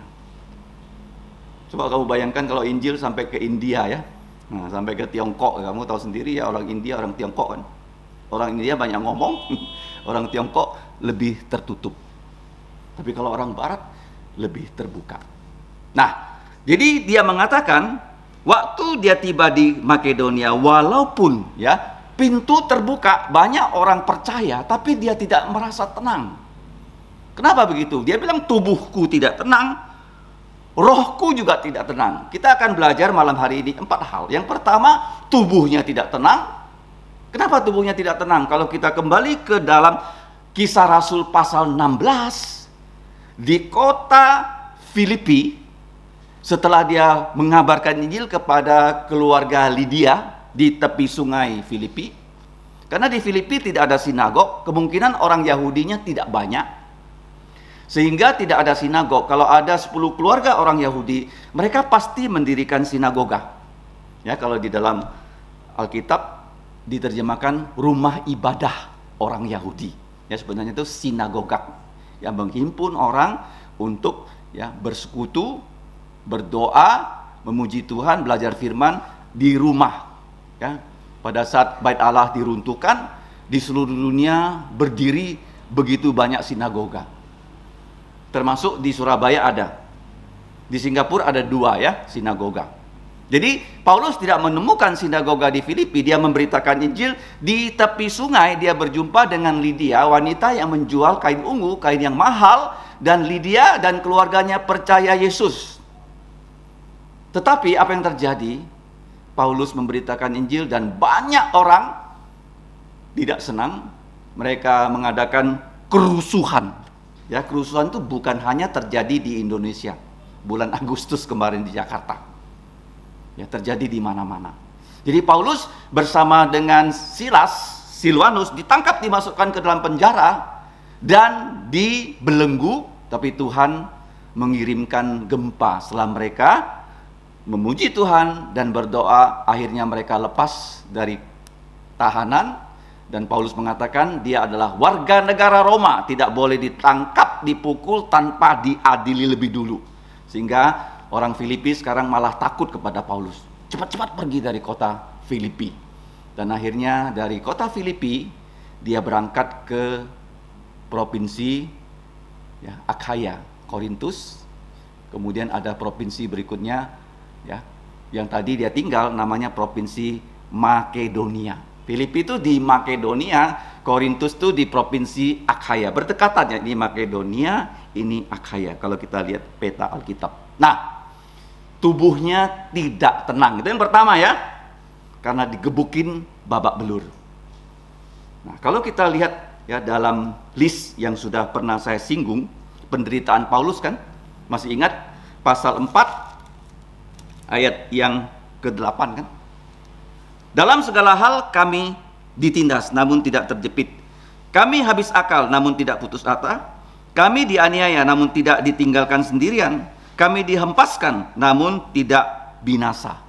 [SPEAKER 2] Coba kamu bayangkan kalau Injil sampai ke India ya. Nah, sampai ke Tiongkok, kamu tahu sendiri ya, orang India, orang Tiongkok kan. Orang India banyak ngomong, orang Tiongkok lebih tertutup. Tapi kalau orang Barat lebih terbuka. Nah, jadi dia mengatakan waktu dia tiba di Makedonia, walaupun ya pintu terbuka, banyak orang percaya, tapi dia tidak merasa tenang. Kenapa begitu? Dia bilang tubuhku tidak tenang, rohku juga tidak tenang. Kita akan belajar malam hari ini 4 hal. Yang pertama, tubuhnya tidak tenang. Kenapa tubuhnya tidak tenang? Kalau kita kembali ke dalam Kisah Rasul pasal 16, di kota Filipi, setelah dia mengabarkan Injil kepada keluarga Lydia di tepi sungai Filipi, karena di Filipi tidak ada sinagog, kemungkinan orang Yahudinya tidak banyak, sehingga tidak ada sinagog. Kalau ada 10 keluarga orang Yahudi, mereka pasti mendirikan sinagoga. Ya, kalau di dalam Alkitab diterjemahkan rumah ibadah orang Yahudi. Ya, sebenarnya itu sinagoga yang menghimpun orang untuk ya bersekutu, berdoa, memuji Tuhan, belajar firman di rumah. Ya, pada saat Bait Allah diruntuhkan, di seluruh dunia berdiri begitu banyak sinagoga. Termasuk di Surabaya ada. Di Singapura ada 2 ya sinagoga. Jadi Paulus tidak menemukan sinagoga di Filipi, dia memberitakan Injil di tepi sungai. Dia berjumpa dengan Lydia, wanita yang menjual kain ungu, kain yang mahal, dan Lydia dan keluarganya percaya Yesus. Tetapi apa yang terjadi? Paulus memberitakan Injil dan banyak orang tidak senang. Mereka mengadakan kerusuhan. Ya, kerusuhan itu bukan hanya terjadi di Indonesia. Bulan Agustus kemarin di Jakarta. Ya, terjadi di mana-mana. Jadi Paulus bersama dengan Silwanus ditangkap, dimasukkan ke dalam penjara dan dibelenggu, tapi Tuhan mengirimkan gempa. Setelah mereka memuji Tuhan dan berdoa, akhirnya mereka lepas dari tahanan, dan Paulus mengatakan dia adalah warga negara Roma, tidak boleh ditangkap, dipukul tanpa diadili lebih dulu. Sehingga orang Filipi sekarang malah takut kepada Paulus. Cepat-cepat pergi dari kota Filipi. Dan akhirnya dari kota Filipi dia berangkat ke provinsi ya, Akhaya, Korintus. Kemudian ada provinsi berikutnya ya, yang tadi dia tinggal namanya provinsi Makedonia. Filipi itu di Makedonia, Korintus itu di provinsi Akhaya. Berdekatan ya, ini Makedonia, ini Akhaya kalau kita lihat peta Alkitab. Nah, tubuhnya tidak tenang. Itu yang pertama ya. Karena digebukin babak belur. Nah, kalau kita lihat ya dalam list yang sudah pernah saya singgung, penderitaan Paulus kan, masih ingat pasal 4 ayat yang ke-8 kan? Dalam segala hal kami ditindas namun tidak terjepit. Kami habis akal namun tidak putus asa. Kami dianiaya namun tidak ditinggalkan sendirian. Kami dihempaskan namun tidak binasa.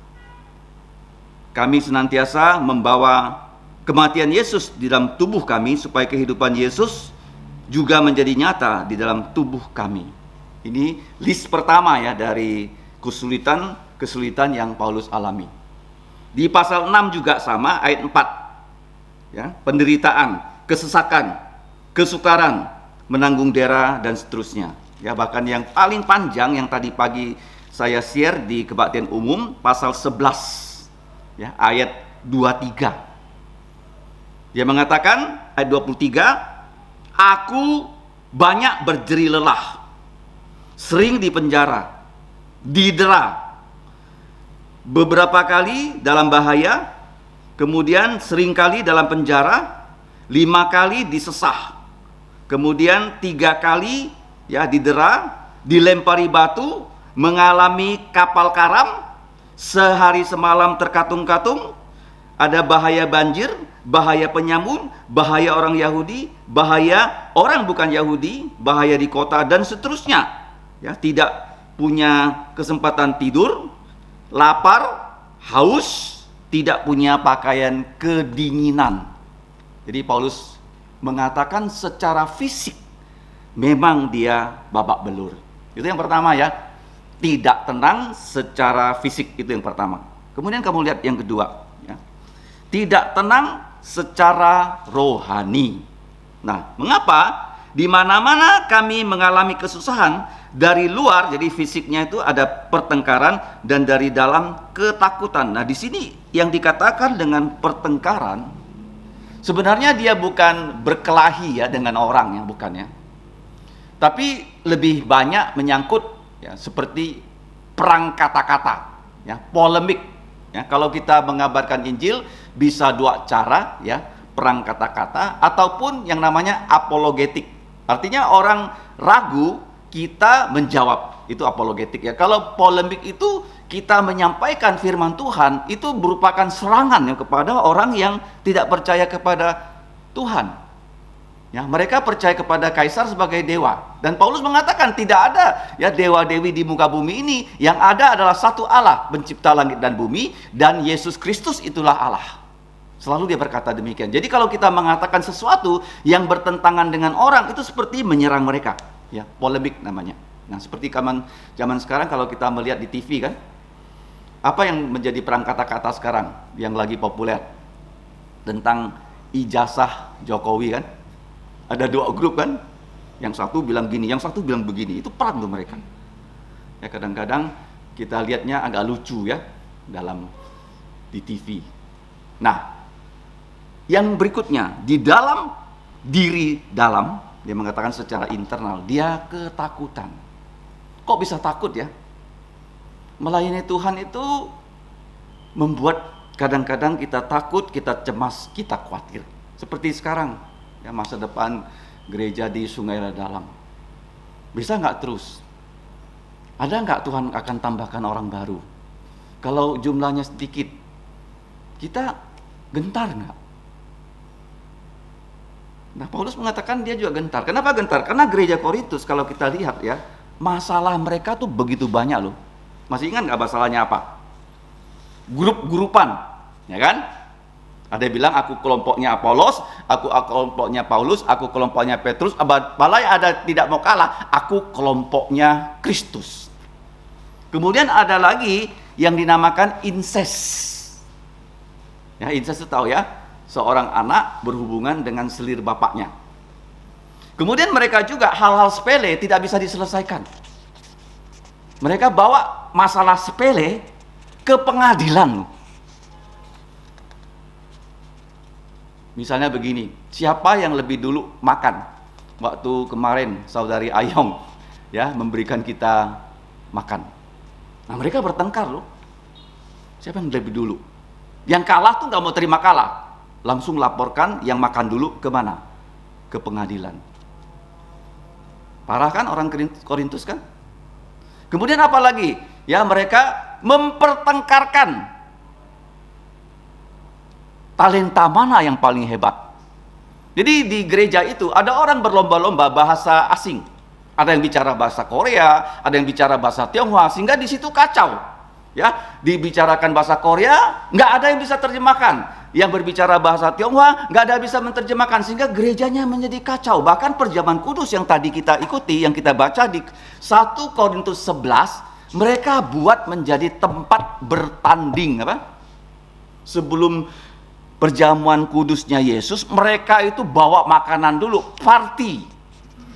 [SPEAKER 2] Kami senantiasa membawa kematian Yesus di dalam tubuh kami supaya kehidupan Yesus juga menjadi nyata di dalam tubuh kami. Ini list pertama ya dari kesulitan yang Paulus alami. Di pasal 6 juga sama, ayat 4. Ya, penderitaan, kesesakan, kesukaran, menanggung dera dan seterusnya. Ya, bahkan yang paling panjang yang tadi pagi saya share di kebaktian umum pasal 11 ya, ayat 23. Dia mengatakan ayat 23, aku banyak berjeri lelah, sering dipenjara, didera, beberapa kali dalam bahaya, kemudian sering kali dalam penjara, 5 kali disesah, kemudian 3 kali ya didera, dilempari batu, mengalami kapal karam, sehari semalam terkatung-katung, ada bahaya banjir, bahaya penyamun, bahaya orang Yahudi, bahaya orang bukan Yahudi, bahaya di kota dan seterusnya. Ya, tidak punya kesempatan tidur, lapar, haus, tidak punya pakaian, kedinginan. Jadi Paulus mengatakan secara fisik memang dia babak belur. Itu yang pertama ya. tidak tenang secara fisik, itu yang pertama. Kemudian kamu lihat yang kedua, ya. Tidak tenang secara rohani. Nah, mengapa? Di mana-mana kami mengalami kesusahan, dari luar, jadi fisiknya itu ada pertengkaran, dan dari dalam ketakutan. Nah, di sini yang dikatakan dengan pertengkaran, sebenarnya dia bukan berkelahi ya dengan orang, ya, bukan ya. Tapi lebih banyak menyangkut ya seperti perang kata-kata, ya, polemik. Ya, kalau kita mengabarkan Injil bisa dua cara, ya, perang kata-kata ataupun yang namanya apologetik. Artinya orang ragu, kita menjawab, itu apologetik ya. Kalau polemik itu kita menyampaikan firman Tuhan, itu merupakan serangan ya kepada orang yang tidak percaya kepada Tuhan. Ya, mereka percaya kepada kaisar sebagai dewa. Dan Paulus mengatakan tidak ada ya dewa-dewi di muka bumi ini. Yang ada adalah satu Allah, pencipta langit dan bumi, dan Yesus Kristus itulah Allah. Selalu dia berkata demikian. Jadi kalau kita mengatakan sesuatu yang bertentangan dengan orang, itu seperti menyerang mereka. Ya, polemik namanya. Nah, seperti zaman sekarang kalau kita melihat di TV kan, apa yang menjadi perang kata-kata sekarang yang lagi populer? Tentang ijazah Jokowi kan. Ada dua grup kan, yang satu bilang gini, yang satu bilang begini. Itu perang tuh mereka. Ya, kadang-kadang kita lihatnya agak lucu ya di TV. Nah, yang berikutnya, di dalam diri dalam, dia mengatakan secara internal, dia ketakutan. Kok bisa takut ya? Melayani Tuhan itu membuat kadang-kadang kita takut, kita cemas, kita khawatir. Seperti sekarang, ya, masa depan gereja di Sungai Dalam. Bisa nggak terus? Ada nggak Tuhan akan tambahkan orang baru? Kalau jumlahnya sedikit, kita gentar nggak? Nah, Paulus mengatakan dia juga gentar. Kenapa gentar? Karena gereja Korintus kalau kita lihat ya, masalah mereka tuh begitu banyak loh. Masih ingat nggak masalahnya apa? Grup-grupan, ya kan? Ada yang bilang aku kelompoknya Apolos, aku kelompoknya Paulus, aku kelompoknya Petrus. Malah yang ada tidak mau kalah, aku kelompoknya Kristus. Kemudian ada lagi yang dinamakan incest. Ya, incest itu tahu ya, seorang anak berhubungan dengan selir bapaknya. Kemudian mereka juga hal-hal sepele tidak bisa diselesaikan. Mereka bawa masalah sepele ke pengadilan. Misalnya begini, siapa yang lebih dulu makan? Waktu kemarin saudari Ayong ya memberikan kita makan. Nah, mereka bertengkar loh. Siapa yang lebih dulu? Yang kalah tuh nggak mau terima kalah, langsung laporkan yang makan dulu ke mana? Ke pengadilan. Parah kan orang Korintus kan? Kemudian apa lagi? Ya, mereka mempertengkarkan talenta mana yang paling hebat. Jadi di gereja itu ada orang berlomba-lomba bahasa asing. Ada yang bicara bahasa Korea, ada yang bicara bahasa Tionghoa, sehingga di situ kacau. Ya, dibicarakan bahasa Korea, nggak ada yang bisa terjemahkan. Yang berbicara bahasa Tionghoa, nggak ada yang bisa menerjemahkan, sehingga gerejanya menjadi kacau. Bahkan perjamuan kudus yang tadi kita ikuti, yang kita baca di 1 Korintus 11, mereka buat menjadi tempat bertanding apa? Sebelum perjamuan kudusnya Yesus, mereka itu bawa makanan dulu, party.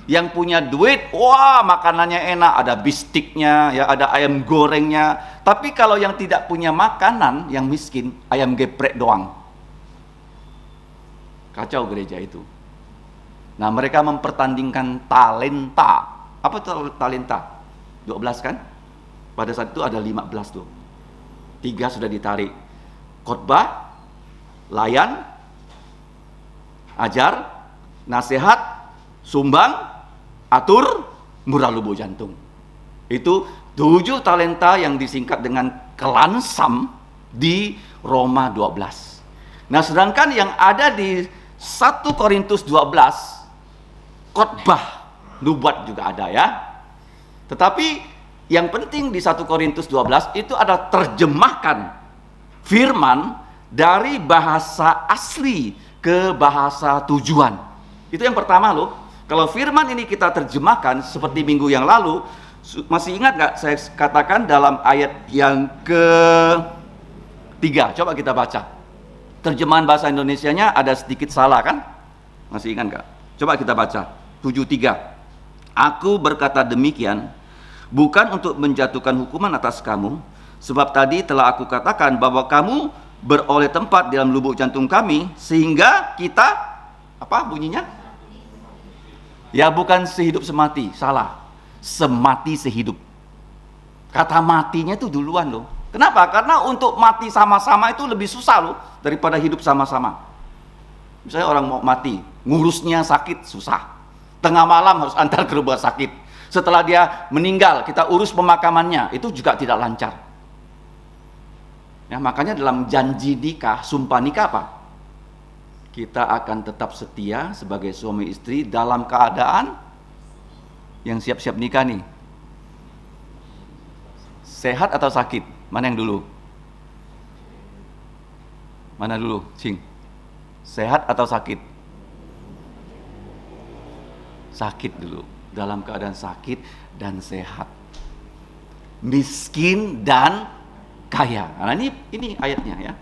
[SPEAKER 2] Yang punya duit, wah makanannya enak, ada bistiknya, ya ada ayam gorengnya. Tapi kalau yang tidak punya makanan, yang miskin, ayam geprek doang. Kacau gereja itu. Nah, mereka mempertandingkan talenta. Apa itu talenta? 12 kan? Pada saat itu ada 15 tuh. 3 sudah ditarik. Khotbah, layan, ajar, nasihat, sumbang, atur, murah lubuk jantung. Itu 7 talenta yang disingkat dengan kelansam di Roma 12. Nah, sedangkan yang ada di 1 Korintus 12, khotbah, nubuat juga ada ya. Tetapi yang penting di 1 Korintus 12 itu ada terjemahkan firman dari bahasa asli ke bahasa tujuan. Itu yang pertama loh. Kalau firman ini kita terjemahkan seperti minggu yang lalu, Masih ingat nggak saya katakan dalam ayat yang ketiga? Coba kita baca. Terjemahan bahasa Indonesianya ada sedikit salah kan? Masih ingat nggak? Coba kita baca. 7:3. Aku berkata demikian bukan untuk menjatuhkan hukuman atas kamu, sebab tadi telah aku katakan bahwa kamu beroleh tempat dalam lubuk jantung kami, sehingga kita, apa bunyinya? Ya bukan sehidup semati, salah. Semati sehidup. Kata matinya itu duluan loh. Kenapa? Karena untuk mati sama-sama itu lebih susah loh daripada hidup sama-sama. Misalnya orang mau mati, ngurusnya sakit, susah. Tengah malam harus antar ke rumah sakit. Setelah dia meninggal, kita urus pemakamannya, itu juga tidak lancar. Ya, makanya dalam janji nikah, sumpah nikah apa? Kita akan tetap setia sebagai suami istri dalam keadaan yang siap-siap nikah nih. Sehat atau sakit? Mana yang dulu? Mana dulu, Cing? Sehat atau sakit? Sakit dulu. Dalam keadaan sakit dan sehat. Miskin dan kaya. Nah ini ayatnya ya.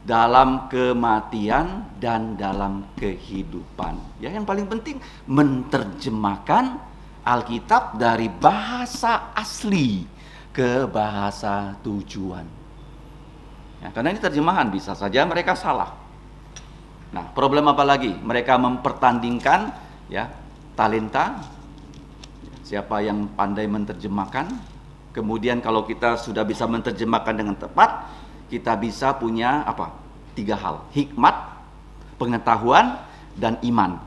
[SPEAKER 2] Dalam kematian dan dalam kehidupan. Ya, yang paling penting menerjemahkan Alkitab dari bahasa asli ke bahasa tujuan. Ya, karena ini terjemahan bisa saja mereka salah. Nah, problem apa lagi? Mereka mempertandingkan ya talenta. Siapa yang pandai menerjemahkan. Kemudian kalau kita sudah bisa menerjemahkan dengan tepat, kita bisa punya apa? 3 hal. Hikmat, pengetahuan, dan iman.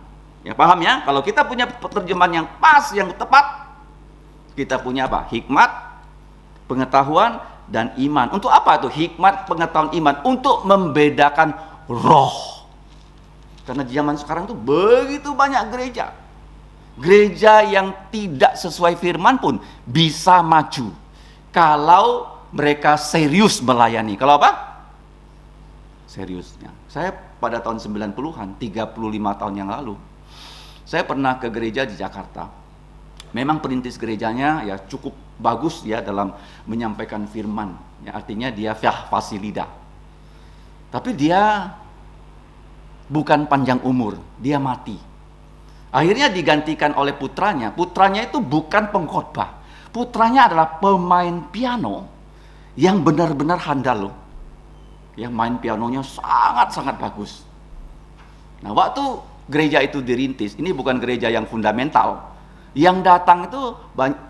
[SPEAKER 2] Ya paham ya? Kalau kita punya terjemahan yang pas, yang tepat, kita punya apa? Hikmat, pengetahuan, dan iman. Untuk apa itu? Hikmat, pengetahuan, iman. Untuk membedakan roh. Karena di zaman sekarang tuh begitu banyak gereja. Gereja yang tidak sesuai firman pun bisa maju. Kalau mereka serius melayani. Kalau apa? Seriusnya. Saya pada tahun 90-an, 35 tahun yang lalu, saya pernah ke gereja di Jakarta. Memang perintis gerejanya ya cukup bagus ya dalam menyampaikan firman. Ya, artinya dia fasilida. Tapi dia bukan panjang umur, dia mati. Akhirnya digantikan oleh putranya. Putranya itu bukan pengkhotbah. Putranya adalah pemain piano yang benar-benar handal loh. Yang main pianonya sangat-sangat bagus. Nah, waktu gereja itu dirintis, ini bukan gereja yang fundamental. Yang datang itu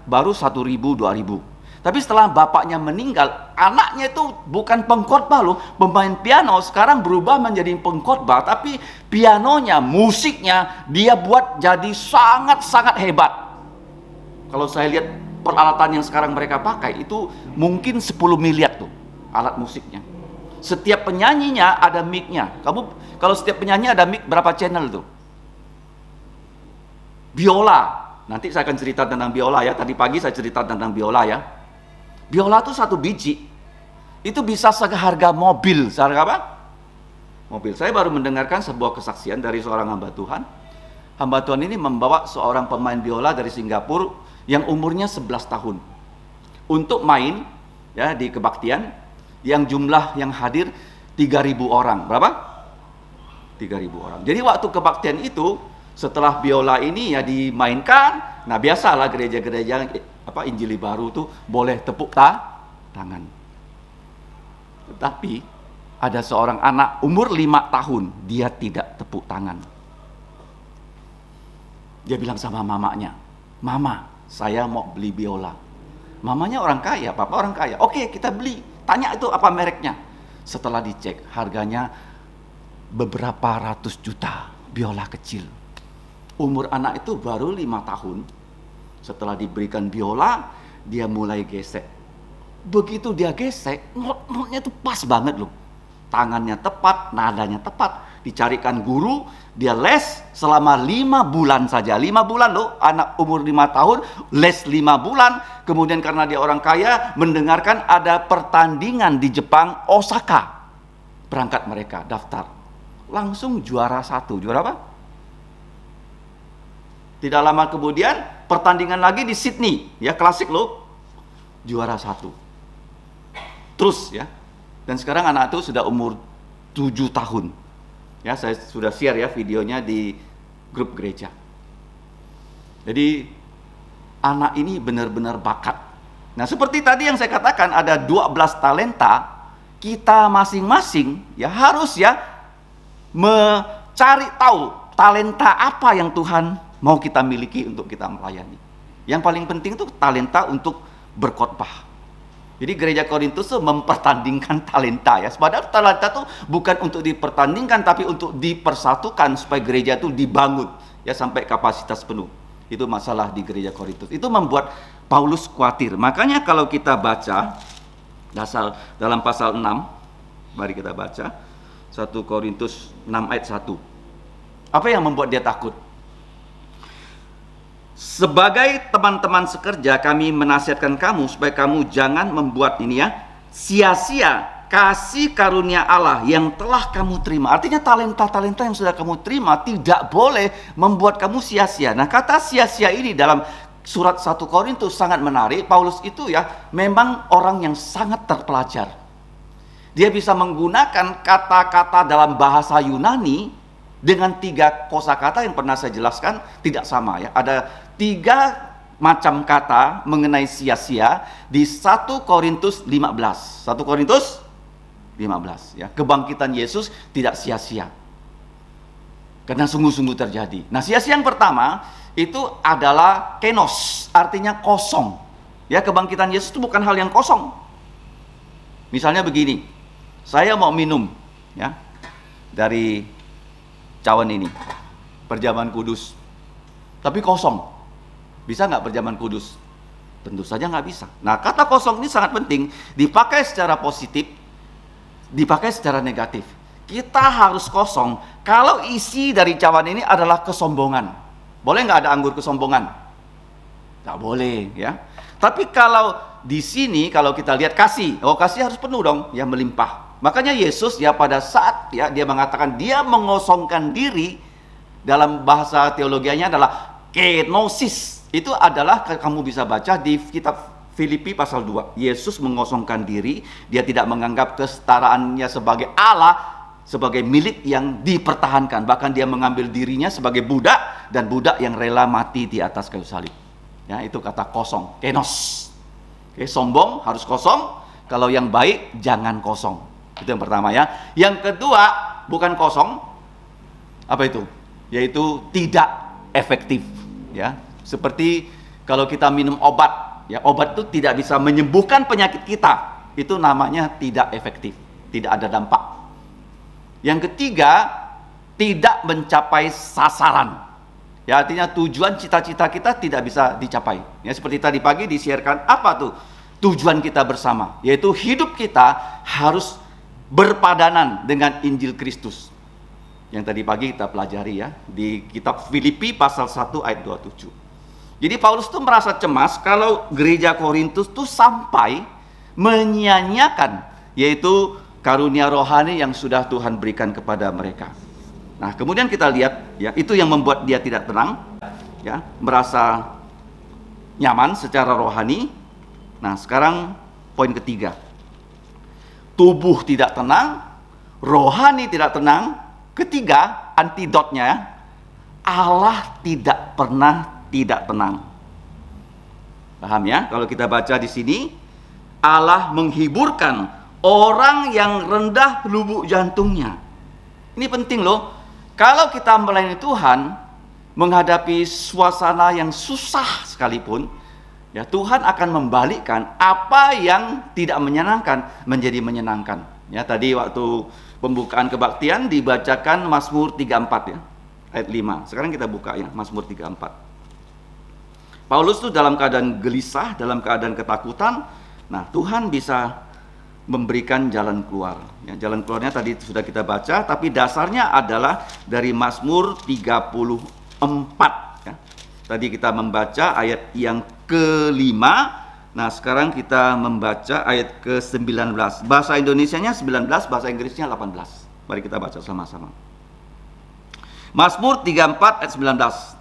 [SPEAKER 2] baru 1.000, 2.000. Tapi setelah bapaknya meninggal, anaknya itu bukan pengkhotbah loh, pemain piano, sekarang berubah menjadi pengkhotbah, tapi pianonya, musiknya dia buat jadi sangat-sangat hebat. Kalau saya lihat peralatan yang sekarang mereka pakai itu mungkin 10 miliar tuh alat musiknya. Setiap penyanyinya ada mic-nya. Kalau setiap penyanyi ada mic, berapa channel tuh? Biola. Nanti saya akan cerita tentang biola ya. Tadi pagi saya cerita tentang biola ya. Biola itu 1 biji. Itu bisa seharga mobil. Seharga apa? Mobil. Saya baru mendengarkan sebuah kesaksian dari seorang hamba Tuhan. Hamba Tuhan ini membawa seorang pemain biola dari Singapura yang umurnya 11 tahun. Untuk main ya di kebaktian. Yang jumlah yang hadir 3.000 orang. Berapa? 3.000 orang. Jadi waktu kebaktian itu, setelah biola ini ya dimainkan, nah biasalah gereja-gereja Injili baru tuh boleh tepuk tangan. Tetapi ada seorang anak umur 5 tahun, dia tidak tepuk tangan. Dia bilang sama mamanya, "Mama, saya mau beli biola." Mamanya orang kaya, papa orang kaya. Oke, kita beli. Tanya itu apa mereknya. Setelah dicek, harganya beberapa ratus juta, biola kecil. Umur anak itu baru 5 tahun. Setelah diberikan biola, dia mulai gesek. Begitu dia gesek, not-notnya itu pas banget loh. Tangannya tepat, nadanya tepat. Dicarikan guru, dia les selama 5 bulan saja. 5 bulan loh, anak umur 5 tahun, les 5 bulan. Kemudian karena dia orang kaya, mendengarkan ada pertandingan di Jepang, Osaka. Berangkat mereka, daftar. Langsung juara 1. Juara apa? Tidak lama kemudian, pertandingan lagi di Sydney, ya klasik loh, juara 1. Terus ya, dan sekarang anak itu sudah umur 7 tahun. Ya, saya sudah share ya videonya di grup gereja. Jadi anak ini benar-benar bakat. Nah, seperti tadi yang saya katakan ada 12 talenta, kita masing-masing ya harus ya mencari tahu talenta apa yang Tuhan mau kita miliki untuk kita melayani. Yang paling penting itu talenta untuk berkhotbah. Jadi gereja Korintus itu mempertandingkan talenta ya. Padahal talenta itu bukan untuk dipertandingkan tapi untuk dipersatukan supaya gereja itu dibangun ya sampai kapasitas penuh. Itu masalah di gereja Korintus. Itu membuat Paulus khawatir. Makanya kalau kita baca dalam pasal 6, mari kita baca 1 Korintus 6 ayat 1. Apa yang membuat dia takut? Sebagai teman-teman sekerja, kami menasihatkan kamu supaya kamu jangan membuat ini ya, sia-sia kasih karunia Allah yang telah kamu terima. Artinya talenta-talenta yang sudah kamu terima tidak boleh membuat kamu sia-sia. Nah, kata sia-sia ini dalam surat 1 Korintus sangat menarik. Paulus itu ya memang orang yang sangat terpelajar. Dia bisa menggunakan kata-kata dalam bahasa Yunani dengan 3 kosakata yang pernah saya jelaskan tidak sama ya. Ada 3 macam kata mengenai sia-sia di 1 Korintus 15. 1 Korintus 15 ya. Kebangkitan Yesus tidak sia-sia. Karena sungguh-sungguh terjadi. Nah, sia-sia yang pertama itu adalah kenos, artinya kosong. Ya, kebangkitan Yesus itu bukan hal yang kosong. Misalnya begini. Saya mau minum ya dari cawan ini, Perjamuan Kudus, tapi kosong. Bisa nggak Perjamuan Kudus? Tentu saja nggak bisa. Nah, kata kosong ini sangat penting, dipakai secara positif, dipakai secara negatif. Kita harus kosong kalau isi dari cawan ini adalah kesombongan. Boleh nggak ada anggur kesombongan? Nggak boleh ya. Tapi kalau di sini kalau kita lihat kasih, kasih harus penuh dong, ya melimpah. Makanya Yesus ya pada saat ya dia mengatakan dia mengosongkan diri, dalam bahasa teologianya adalah kenosis. Itu adalah kamu bisa baca di kitab Filipi pasal 2. Yesus mengosongkan diri, dia tidak menganggap kesetaraannya sebagai Allah, sebagai milik yang dipertahankan. Bahkan dia mengambil dirinya sebagai budak, dan budak yang rela mati di atas kayu salib. Ya, itu kata kosong, kenos. Oke, sombong harus kosong, kalau yang baik jangan kosong. Itu yang pertama ya. Yang kedua, bukan kosong. Apa itu? Yaitu tidak efektif ya. Seperti kalau kita minum obat, ya obat itu tidak bisa menyembuhkan penyakit kita. Itu namanya tidak efektif, tidak ada dampak. Yang ketiga, tidak mencapai sasaran. Ya, artinya tujuan cita-cita kita tidak bisa dicapai. Ya, seperti tadi pagi disiarkan apa tuh? Tujuan kita bersama, yaitu hidup kita harus berpadanan dengan Injil Kristus. Yang tadi pagi kita pelajari ya di kitab Filipi pasal 1 ayat 27. Jadi Paulus tuh merasa cemas kalau gereja Korintus tuh sampai menyia-nyiakan yaitu karunia rohani yang sudah Tuhan berikan kepada mereka. Nah, kemudian kita lihat ya, itu yang membuat dia tidak tenang ya, merasa nyaman secara rohani. Nah, sekarang poin ketiga. Tubuh tidak tenang, rohani tidak tenang. Ketiga, antidotnya, Allah tidak pernah tidak tenang. Paham ya? Kalau kita baca di sini, Allah menghiburkan orang yang rendah lubuk jantungnya. Ini penting loh. Kalau kita melayani Tuhan, menghadapi suasana yang susah sekalipun, ya Tuhan akan membalikkan apa yang tidak menyenangkan menjadi menyenangkan. Ya, tadi waktu pembukaan kebaktian dibacakan Mazmur 34 ya, ayat 5. Sekarang kita buka ya, Mazmur 34. Paulus itu dalam keadaan gelisah, dalam keadaan ketakutan. Nah, Tuhan bisa memberikan jalan keluar. Ya, jalan keluarnya tadi sudah kita baca, tapi dasarnya adalah dari Mazmur 34. Ya. Tadi kita membaca ayat yang ke-5. Nah, sekarang kita membaca ayat ke-19. Bahasa Indonesianya 19, bahasa Inggrisnya 18. Mari kita baca sama-sama. Mazmur 34 ayat 19.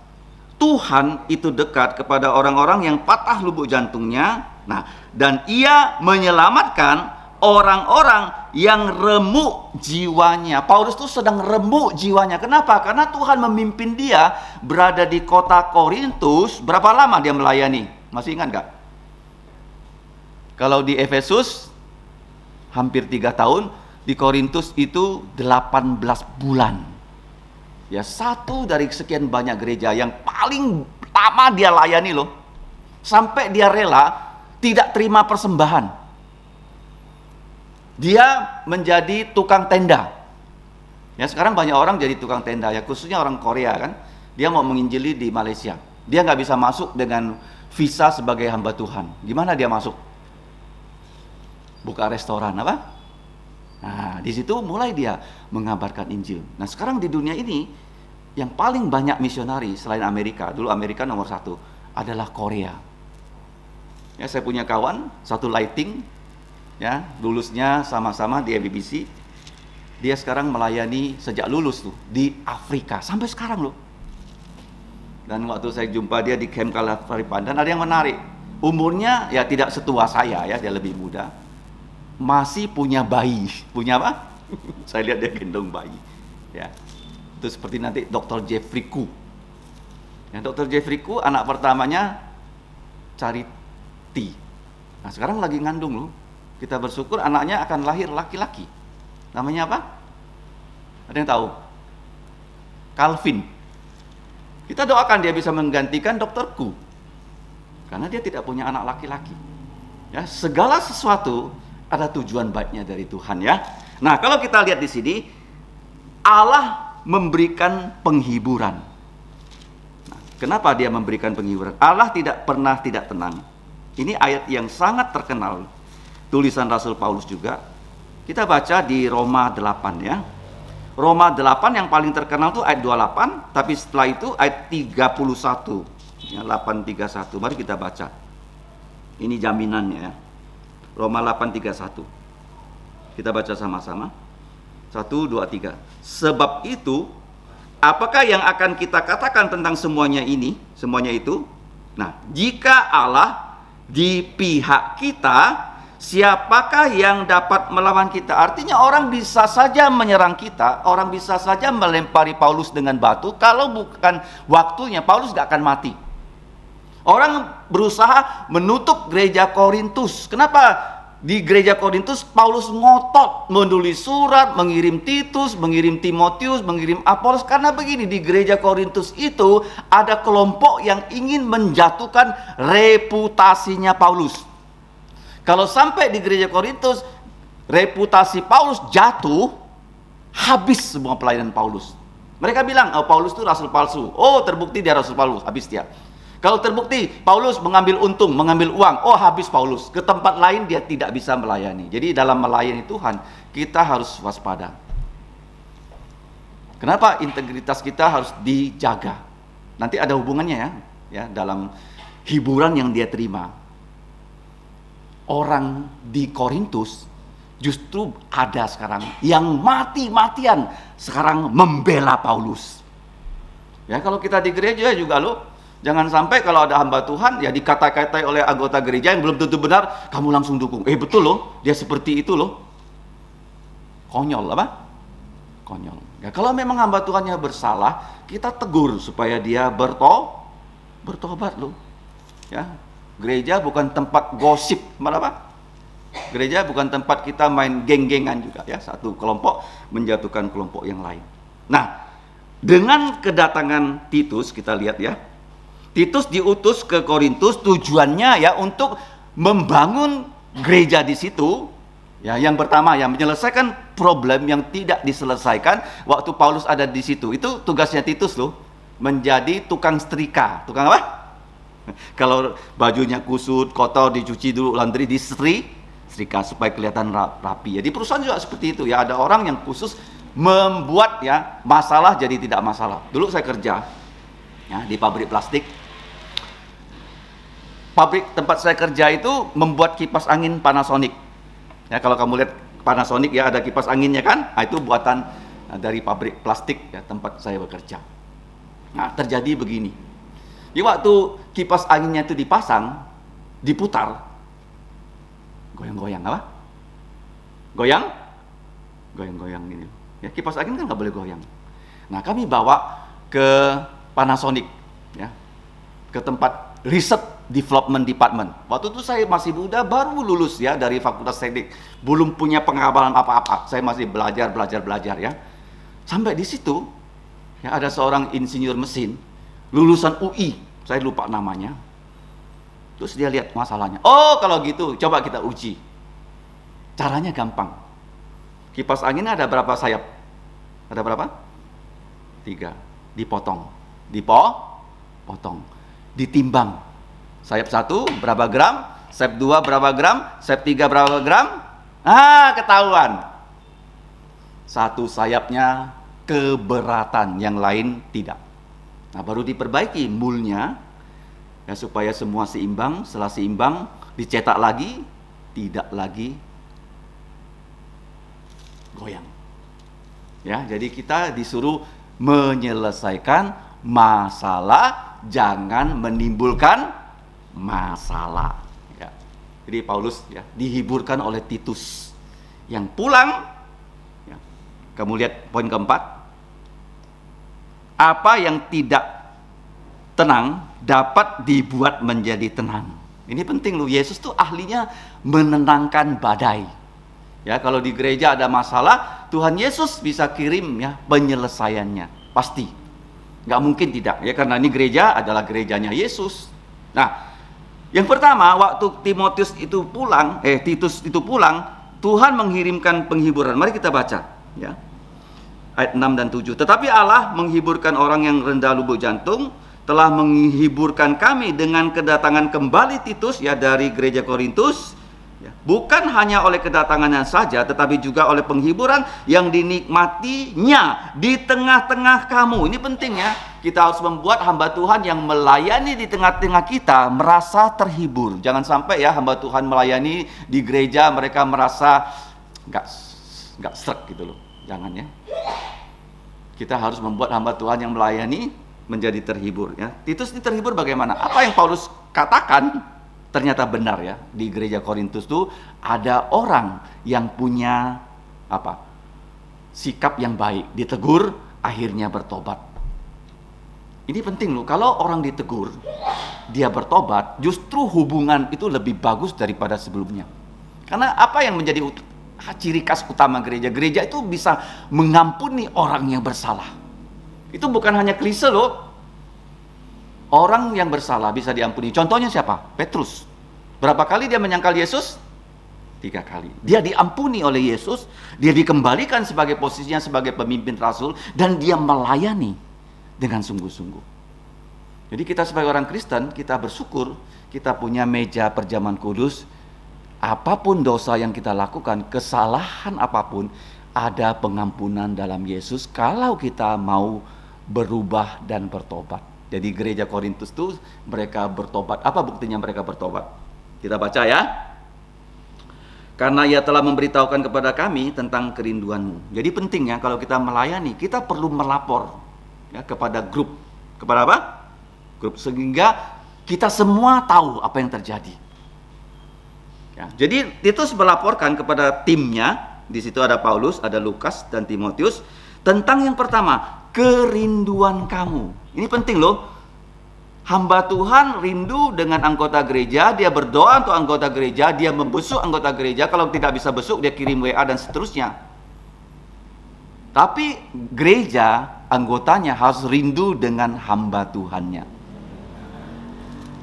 [SPEAKER 2] Tuhan itu dekat kepada orang-orang yang patah lubuk jantungnya. Nah, dan ia menyelamatkan orang-orang yang remuk jiwanya. Paulus itu sedang remuk jiwanya. Kenapa? Karena Tuhan memimpin dia berada di kota Korintus. Berapa lama dia melayani? Masih ingat gak? Kalau di Efesus hampir 3 tahun, di Korintus itu 18 bulan. Ya, satu dari sekian banyak gereja yang paling lama dia layani loh. Sampai dia rela tidak terima persembahan. Dia menjadi tukang tenda. Ya, sekarang banyak orang jadi tukang tenda, ya khususnya orang Korea kan. Dia mau menginjili di Malaysia. Dia nggak bisa masuk dengan visa sebagai hamba Tuhan. Gimana dia masuk? Buka restoran apa? Nah, di situ mulai dia mengabarkan Injil. Nah, sekarang di dunia ini yang paling banyak misionari selain Amerika, dulu Amerika nomor 1, adalah Korea. Ya, saya punya kawan satu lighting, ya lulusnya sama-sama di BBC. Dia sekarang melayani sejak lulus tuh di Afrika sampai sekarang loh. Dan waktu saya jumpa dia di Camp Kalahari Pandan, ada yang menarik. Umurnya ya tidak setua saya ya, dia lebih muda. Masih punya bayi. Punya apa? Saya lihat dia gendong bayi. Ya. Itu seperti nanti Dr. Jeffrey Koo. Ya, Dr. Jeffrey Koo anak pertamanya Charity. Nah, sekarang lagi ngandung loh. Kita bersyukur anaknya akan lahir laki-laki. Namanya apa? Ada yang tahu? Calvin. Kita doakan dia bisa menggantikan Dr. Koo. Karena dia tidak punya anak laki-laki. Ya, segala sesuatu ada tujuan baiknya dari Tuhan ya. Nah, kalau kita lihat di sini, Allah memberikan penghiburan. Nah, kenapa dia memberikan penghiburan? Allah tidak pernah tidak tenang. Ini ayat yang sangat terkenal. Tulisan Rasul Paulus juga. Kita baca di Roma 8 ya. Roma 8 yang paling terkenal itu ayat 28, tapi setelah itu ayat 31. Ya, 8:31. Mari kita baca. Ini jaminannya ya. Roma 8:31. Kita baca sama-sama. 1, 2, 3. Sebab itu, apakah yang akan kita katakan tentang semuanya ini? Semuanya itu? Nah, jika Allah di pihak kita, siapakah yang dapat melawan kita? Artinya orang bisa saja menyerang kita, orang bisa saja melempari Paulus dengan batu. Kalau bukan waktunya, Paulus gak akan mati. Orang berusaha menutup gereja Korintus. Kenapa di gereja Korintus Paulus ngotot menulis surat, mengirim Titus, mengirim Timotius, mengirim Apolos? Karena begini, di gereja Korintus itu ada kelompok yang ingin menjatuhkan reputasinya Paulus. Kalau sampai di gereja Korintus reputasi Paulus jatuh, habis semua pelayanan Paulus. Mereka bilang, oh Paulus itu rasul palsu. Oh, terbukti dia rasul palsu, habis dia. Kalau terbukti Paulus mengambil untung, mengambil uang, oh habis Paulus. Ke tempat lain dia tidak bisa melayani. Jadi dalam melayani Tuhan, kita harus waspada. Kenapa integritas kita harus dijaga? Nanti ada hubungannya ya dalam hiburan yang dia terima. Orang di Korintus justru ada sekarang yang mati-matian sekarang membela Paulus. Ya, kalau kita di gereja juga loh, jangan sampai kalau ada hamba Tuhan ya dikata-katai oleh anggota gereja yang belum tentu benar, kamu langsung dukung. Betul loh, dia seperti itu loh. Konyol apa? Konyol. Ya, kalau memang hamba Tuhannya bersalah, kita tegur supaya dia bertobat loh. Ya, gereja bukan tempat gosip, malah apa? Gereja bukan tempat kita main geng-gengan juga ya, satu kelompok menjatuhkan kelompok yang lain. Nah, dengan kedatangan Titus kita lihat ya. Titus diutus ke Korintus tujuannya ya untuk membangun gereja di situ. Ya, yang pertama ya menyelesaikan problem yang tidak diselesaikan waktu Paulus ada di situ. Itu tugasnya Titus loh, menjadi tukang setrika. Tukang apa? Kalau bajunya kusut, kotor, dicuci dulu, laundry, disetrika supaya kelihatan rapi. Ya, di perusahaan juga seperti itu ya, ada orang yang khusus membuat ya masalah jadi tidak masalah. Dulu saya kerja ya di pabrik plastik. Pabrik tempat saya kerja itu membuat kipas angin Panasonic. Ya, kalau kamu lihat Panasonic ya ada kipas anginnya kan? Nah, itu buatan dari pabrik plastik ya tempat saya bekerja. Nah, terjadi begini. Jadi waktu kipas anginnya itu dipasang, diputar, goyang-goyang apa? Goyang-goyang ini. Ya, kipas angin kan nggak boleh goyang. Nah, kami bawa ke Panasonic, ya, ke tempat Research Development Department. Waktu itu saya masih muda, baru lulus ya dari Fakultas Teknik, belum punya pengalaman apa-apa. Saya masih belajar ya. Sampai di situ, ya, ada seorang insinyur mesin, lulusan UI, saya lupa namanya. Terus dia lihat masalahnya. Oh, kalau gitu, coba kita uji. Caranya gampang. Kipas angin ada berapa sayap? Ada berapa? 3. Dipotong. Potong. Ditimbang. Sayap 1 berapa gram? Sayap 2 berapa gram? Sayap 3 berapa gram? Ketahuan. Satu sayapnya keberatan, yang lain tidak. Nah, baru diperbaiki mulnya, ya, supaya semua seimbang. Setelah seimbang, dicetak lagi, tidak lagi goyang. Ya, jadi kita disuruh menyelesaikan masalah, jangan menimbulkan masalah. Ya. Jadi Paulus, ya, dihiburkan oleh Titus yang pulang. Ya. Kamu lihat poin keempat. Apa yang tidak tenang dapat dibuat menjadi tenang. Ini penting loh. Yesus tuh ahlinya menenangkan badai. Ya, kalau di gereja ada masalah, Tuhan Yesus bisa kirim, ya, penyelesaiannya. Pasti. Nggak mungkin tidak, ya, karena ini gereja adalah gerejanya Yesus. Nah, yang pertama, waktu Titus itu pulang, Tuhan mengirimkan penghiburan. Mari kita baca, ya. Ayat 6 dan 7. Tetapi Allah menghiburkan orang yang rendah lubuk jantung, telah menghiburkan kami dengan kedatangan kembali Titus, ya, dari gereja Korintus. Bukan hanya oleh kedatangannya saja, tetapi juga oleh penghiburan yang dinikmatinya di tengah-tengah kamu. Ini penting, ya. Kita harus membuat hamba Tuhan yang melayani di tengah-tengah kita merasa terhibur. Jangan sampai, ya, hamba Tuhan melayani di gereja mereka merasa nggak srek gitu loh. Jangan, ya. Kita harus membuat hamba Tuhan yang melayani menjadi terhibur, ya. Titus ini terhibur bagaimana? Apa yang Paulus katakan ternyata benar, ya. Di gereja Korintus tuh ada orang yang punya sikap yang baik, ditegur akhirnya bertobat. Ini penting loh. Kalau orang ditegur dia bertobat, justru hubungan itu lebih bagus daripada sebelumnya. Karena apa yang menjadi ciri khas utama gereja? Gereja itu bisa mengampuni orang yang bersalah. Itu bukan hanya klise loh. Orang yang bersalah bisa diampuni. Contohnya siapa? Petrus. Berapa kali dia menyangkal Yesus? 3 kali. Dia diampuni oleh Yesus, dia dikembalikan sebagai posisinya sebagai pemimpin rasul, dan dia melayani dengan sungguh-sungguh. Jadi kita sebagai orang Kristen, kita bersyukur kita punya meja perjamuan kudus. Apapun dosa yang kita lakukan, kesalahan apapun, ada pengampunan dalam Yesus kalau kita mau berubah dan bertobat. Jadi gereja Korintus itu mereka bertobat. Apa buktinya mereka bertobat? Kita baca, ya. Karena ia telah memberitahukan kepada kami tentang kerinduanmu. Jadi pentingnya kalau kita melayani, kita perlu melapor, ya, kepada grup. Kepada apa? Grup, sehingga kita semua tahu apa yang terjadi. Ya, jadi Titus melaporkan kepada timnya. Di situ ada Paulus, ada Lukas dan Timotius, tentang yang pertama, kerinduan kamu. Ini penting loh. Hamba Tuhan rindu dengan anggota gereja, dia berdoa untuk anggota gereja, dia membesuk anggota gereja, kalau tidak bisa besuk dia kirim WA dan seterusnya. Tapi gereja, anggotanya harus rindu dengan hamba Tuhannya.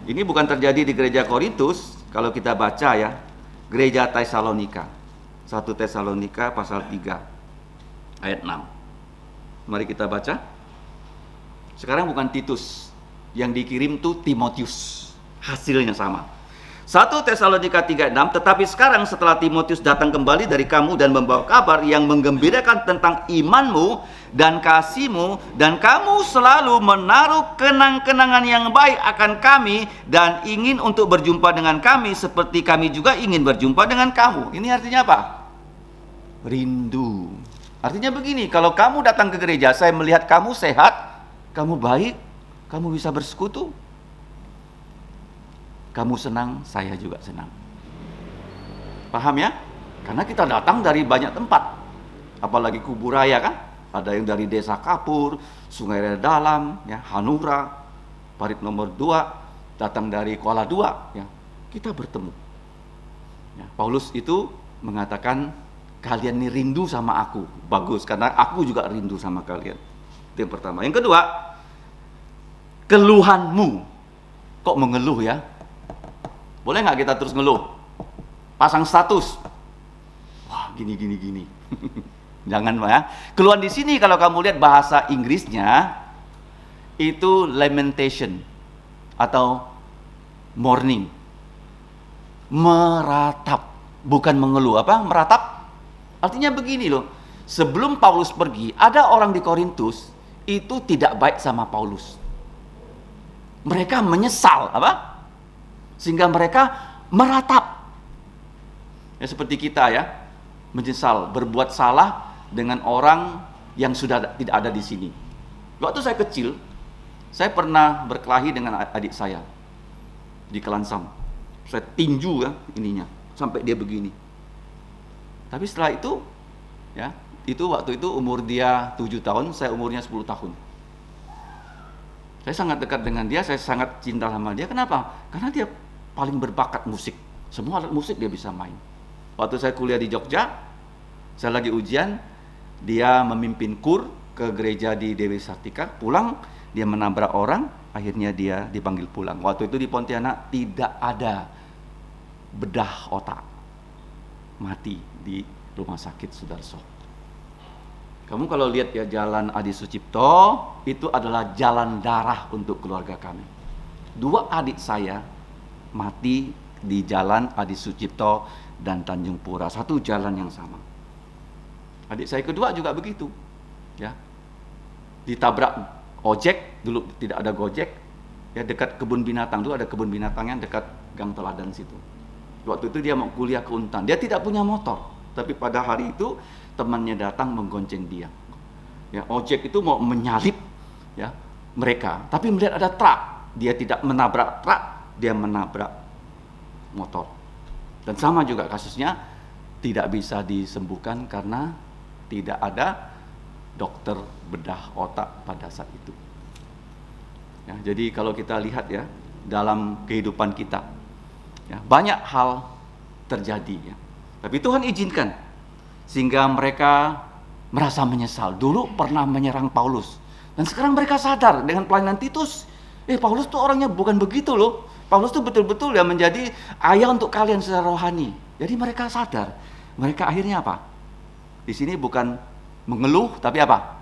[SPEAKER 2] Ini bukan terjadi di gereja Korintus. Kalau kita baca, ya, gereja Tesalonika, 1 Tesalonika pasal 3 ayat 6. Mari kita baca. Sekarang bukan Titus yang dikirim, tuh Timotius. Hasilnya sama. 1 Tesalonika 3:6. Tetapi sekarang setelah Timotius datang kembali dari kamu dan membawa kabar yang menggembirakan tentang imanmu dan kasihmu, dan kamu selalu menaruh kenang-kenangan yang baik akan kami dan ingin untuk berjumpa dengan kami seperti kami juga ingin berjumpa dengan kamu. Ini artinya apa? Rindu. Artinya begini, kalau kamu datang ke gereja, saya melihat kamu sehat, kamu baik, kamu bisa bersekutu, kamu senang, saya juga senang. Paham ya? Karena kita datang dari banyak tempat. Apalagi Kuburaya kan? Ada yang dari Desa Kapur, Sungai Raya Dalam, ya, Hanura, Parit nomor 2, datang dari Kuala 2, ya. Kita bertemu. Ya, Paulus itu mengatakan, kalian ini rindu sama aku. Bagus, karena aku juga rindu sama kalian. Itu yang pertama. Yang kedua, keluhanmu. Kok mengeluh ya? Boleh nggak kita terus ngeluh? Pasang status. Wah, gini. Jangan ya. Keluhan di sini kalau kamu lihat bahasa Inggrisnya itu lamentation atau mourning. Meratap, bukan mengeluh. Apa? Meratap. Artinya begini loh. Sebelum Paulus pergi, ada orang di Korintus itu tidak baik sama Paulus. Mereka menyesal, apa? Sehingga mereka meratap. Ya seperti kita ya, menyesal berbuat salah dengan orang yang sudah tidak ada di sini. Waktu saya kecil, saya pernah berkelahi dengan adik saya di Kelansam. Saya tinju ya ininya sampai dia begini. Tapi setelah itu, ya itu waktu itu umur dia 7 tahun, saya umurnya 10 tahun. Saya sangat dekat dengan dia, saya sangat cinta sama dia. Kenapa? Karena dia paling berbakat musik. Semua alat musik dia bisa main. Waktu saya kuliah di Jogja, saya lagi ujian, dia memimpin kur ke gereja di Dewi Sartika, pulang dia menabrak orang, akhirnya dia dipanggil pulang. Waktu itu di Pontianak tidak ada bedah otak, mati di rumah sakit Sudarso. Kamu kalau lihat ya jalan Adi Sucipto, itu adalah jalan darah untuk keluarga kami. 2 adik saya mati di jalan Adi Sucipto dan Tanjung Pura, satu jalan yang sama. Adik saya kedua juga begitu, ya, ditabrak ojek, dulu tidak ada Gojek, ya dekat kebun binatang, dulu ada kebun binatangnya dekat Gang Teladan situ. Waktu itu dia mau kuliah ke Untan, dia tidak punya motor, tapi pada hari itu temannya datang menggonceng dia. Ya, ojek itu mau menyalip ya mereka, tapi melihat ada truk, dia tidak menabrak truk, dia menabrak motor. Dan sama juga kasusnya, tidak bisa disembuhkan karena tidak ada dokter bedah otak pada saat itu. Ya, jadi kalau kita lihat ya dalam kehidupan kita, ya, banyak hal terjadi. Ya. Tapi Tuhan izinkan sehingga mereka merasa menyesal. Dulu pernah menyerang Paulus, dan sekarang mereka sadar dengan pelayanan Titus. Paulus tuh orangnya bukan begitu loh. Paulus tuh betul-betul ya menjadi ayah untuk kalian secara rohani. Jadi mereka sadar. Mereka akhirnya apa? Di sini bukan mengeluh, tapi apa?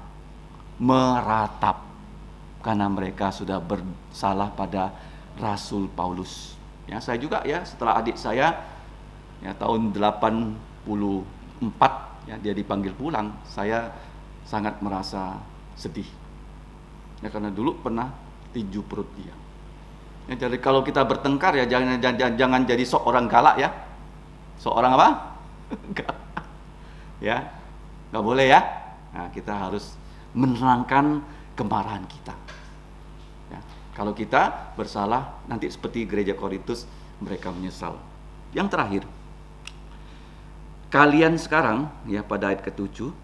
[SPEAKER 2] Meratap. Karena mereka sudah bersalah pada Rasul Paulus. Ya, saya juga ya setelah adik saya ya tahun 84 ya dia dipanggil pulang, saya sangat merasa sedih. Ya karena dulu pernah tinju perut dia. Ya, jadi kalau kita bertengkar ya jangan jadi seorang galak ya. Seorang apa? Ya, nggak boleh ya. Nah, kita harus menenangkan kemarahan kita. Ya, kalau kita bersalah, nanti seperti gereja Korintus, mereka menyesal. Yang terakhir, kalian sekarang, ya pada ayat ke-7,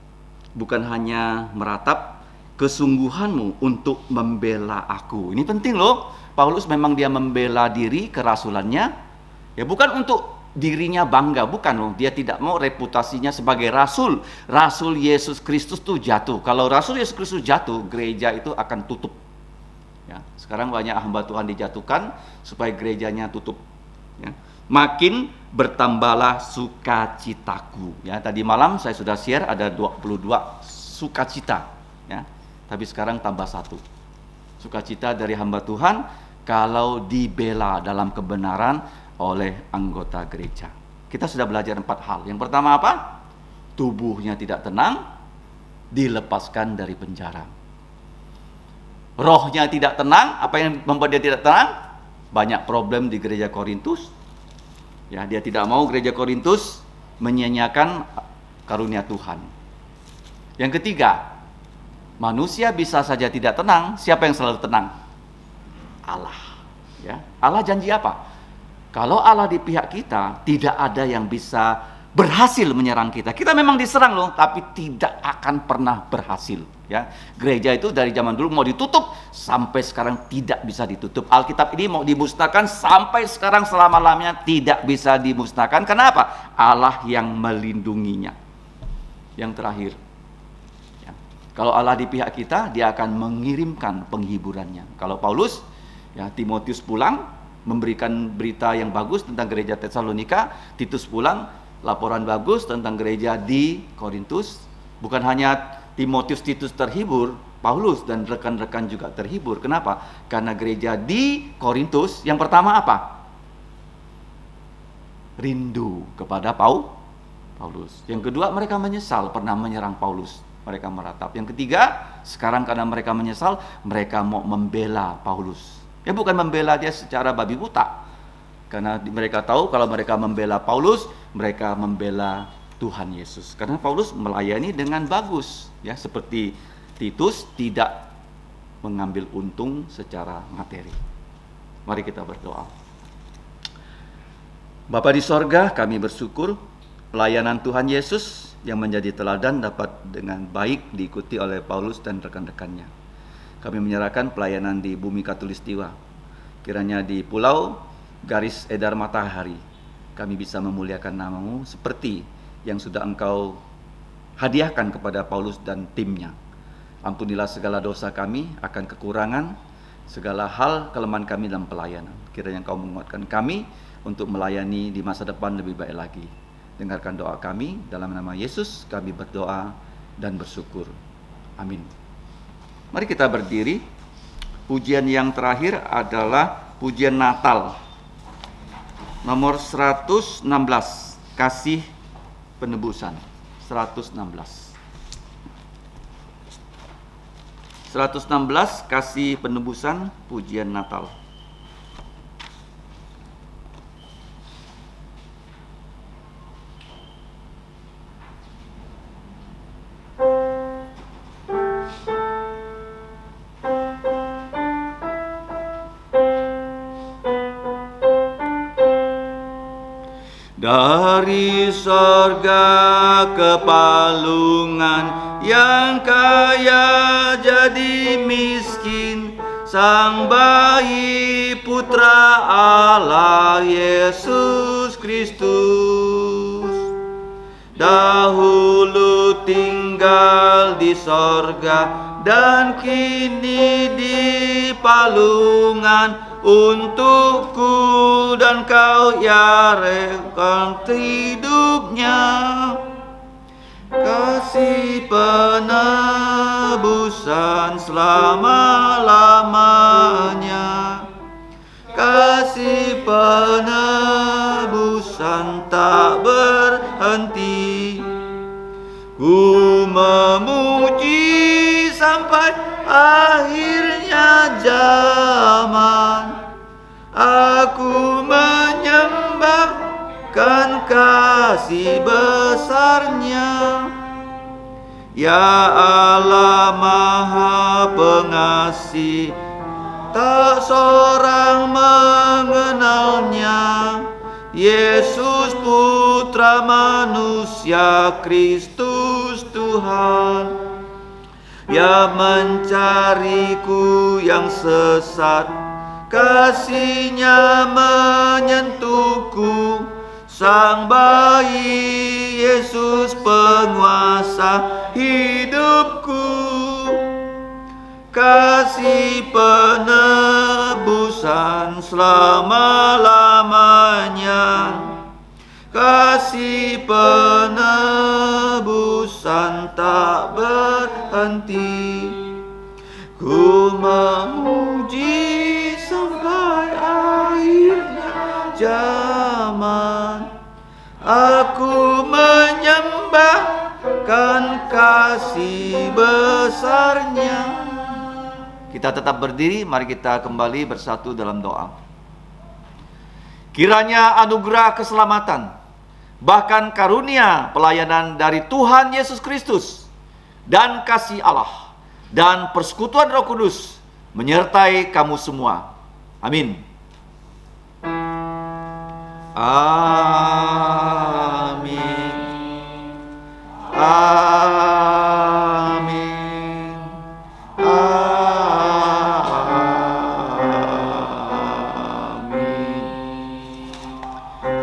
[SPEAKER 2] bukan hanya meratap, kesungguhanmu untuk membela aku. Ini penting loh. Paulus memang dia membela diri kerasulannya, ya bukan untuk dirinya bangga, bukan loh. Dia tidak mau reputasinya sebagai rasul. Rasul Yesus Kristus tuh jatuh. Kalau Rasul Yesus Kristus jatuh, gereja itu akan tutup. Ya, sekarang banyak hamba Tuhan dijatuhkan supaya gerejanya tutup. Ya. Makin bertambahlah sukacitaku. Ya, tadi malam saya sudah share ada 22 sukacita. Ya, tapi sekarang tambah 1. Sukacita dari hamba Tuhan kalau dibela dalam kebenaran oleh anggota gereja. Kita sudah belajar 4 hal. Yang pertama apa? Tubuhnya tidak tenang, dilepaskan dari penjara. Rohnya tidak tenang. Apa yang membuat dia tidak tenang? Banyak problem di gereja Korintus. Ya, dia tidak mau gereja Korintus menyia-nyiakan karunia Tuhan. Yang ketiga, manusia bisa saja tidak tenang. Siapa yang selalu tenang? Allah. Ya, Allah janji apa? Kalau Allah di pihak kita, tidak ada yang bisa berhasil menyerang kita. Kita memang diserang loh, tapi tidak akan pernah berhasil. Ya, gereja itu dari zaman dulu mau ditutup, sampai sekarang tidak bisa ditutup. Alkitab ini mau dimusnahkan, sampai sekarang selama-lamanya tidak bisa dimusnahkan. Kenapa? Allah yang melindunginya. Yang terakhir, ya, kalau Allah di pihak kita, Dia akan mengirimkan penghiburannya. Kalau Paulus, ya, Timotius pulang, memberikan berita yang bagus tentang gereja Tesalonika, Titus pulang, laporan bagus tentang gereja di Korintus. Bukan hanya Timotius, Titus terhibur, Paulus dan rekan-rekan juga terhibur. Kenapa? Karena gereja di Korintus yang pertama apa? Rindu kepada Paulus. Yang kedua, mereka menyesal pernah menyerang Paulus. Mereka meratap. Yang ketiga, sekarang karena mereka menyesal, mereka mau membela Paulus. Ya, bukan membela dia secara babi buta. Karena mereka tahu kalau mereka membela Paulus, mereka membela Tuhan Yesus. Karena Paulus melayani dengan bagus, ya, seperti Titus tidak mengambil untung secara materi. Mari kita berdoa. Bapa di sorga, kami bersyukur pelayanan Tuhan Yesus yang menjadi teladan dapat dengan baik diikuti oleh Paulus dan rekan-rekannya. Kami menyerahkan pelayanan di bumi Katulistiwa. Kiranya di pulau garis edar matahari, kami bisa memuliakan nama-Mu seperti yang sudah Engkau hadiahkan kepada Paulus dan timnya. Ampunilah segala dosa kami akan kekurangan, segala hal kelemahan kami dalam pelayanan. Kiranya Engkau menguatkan kami untuk melayani di masa depan lebih baik lagi. Dengarkan doa kami, dalam nama Yesus kami berdoa dan bersyukur. Amin. Mari kita berdiri. Pujian yang terakhir adalah pujian Natal. Nomor 116, Kasih Penebusan. 116, Kasih Penebusan, pujian Natal. Dari sorga ke palungan, yang kaya jadi miskin, Sang Bayi Putra Allah Yesus Kristus. Dahulu tinggal di sorga dan kini di palungan, untukku dan kau ya rela hidupnya. Kasih penebusan selama-lamanya, kasih penebusan tak berhenti. Ku memuji sampai akhirnya zaman, aku menyembahkan kasih besarnya. Ya Allah Maha Pengasih, tak seorang mengenalnya. Yesus Putra Manusia, Kristus Tuhan, yang mencariku yang sesat, kasih-Nya menyentuhku. Sang Bayi Yesus penguasa hidupku, kasih penebusan selama-lamanya, kasih penebusan tak berhenti. Ku memuji sampai akhirnya zaman, aku menyembahkan kasih besarnya. Kita tetap berdiri, mari kita kembali bersatu dalam doa. Kiranya anugerah keselamatan, bahkan karunia pelayanan dari Tuhan Yesus Kristus, dan kasih Allah, dan persekutuan Roh Kudus menyertai kamu semua. Amin. Amin. Amin. Amin.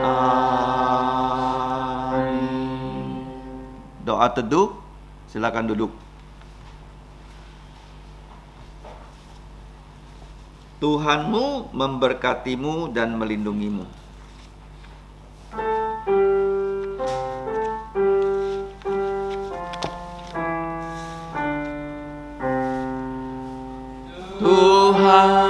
[SPEAKER 2] Amin. Doa teduh, silakan duduk. Tuhanmu memberkatimu dan melindungimu. Tuhan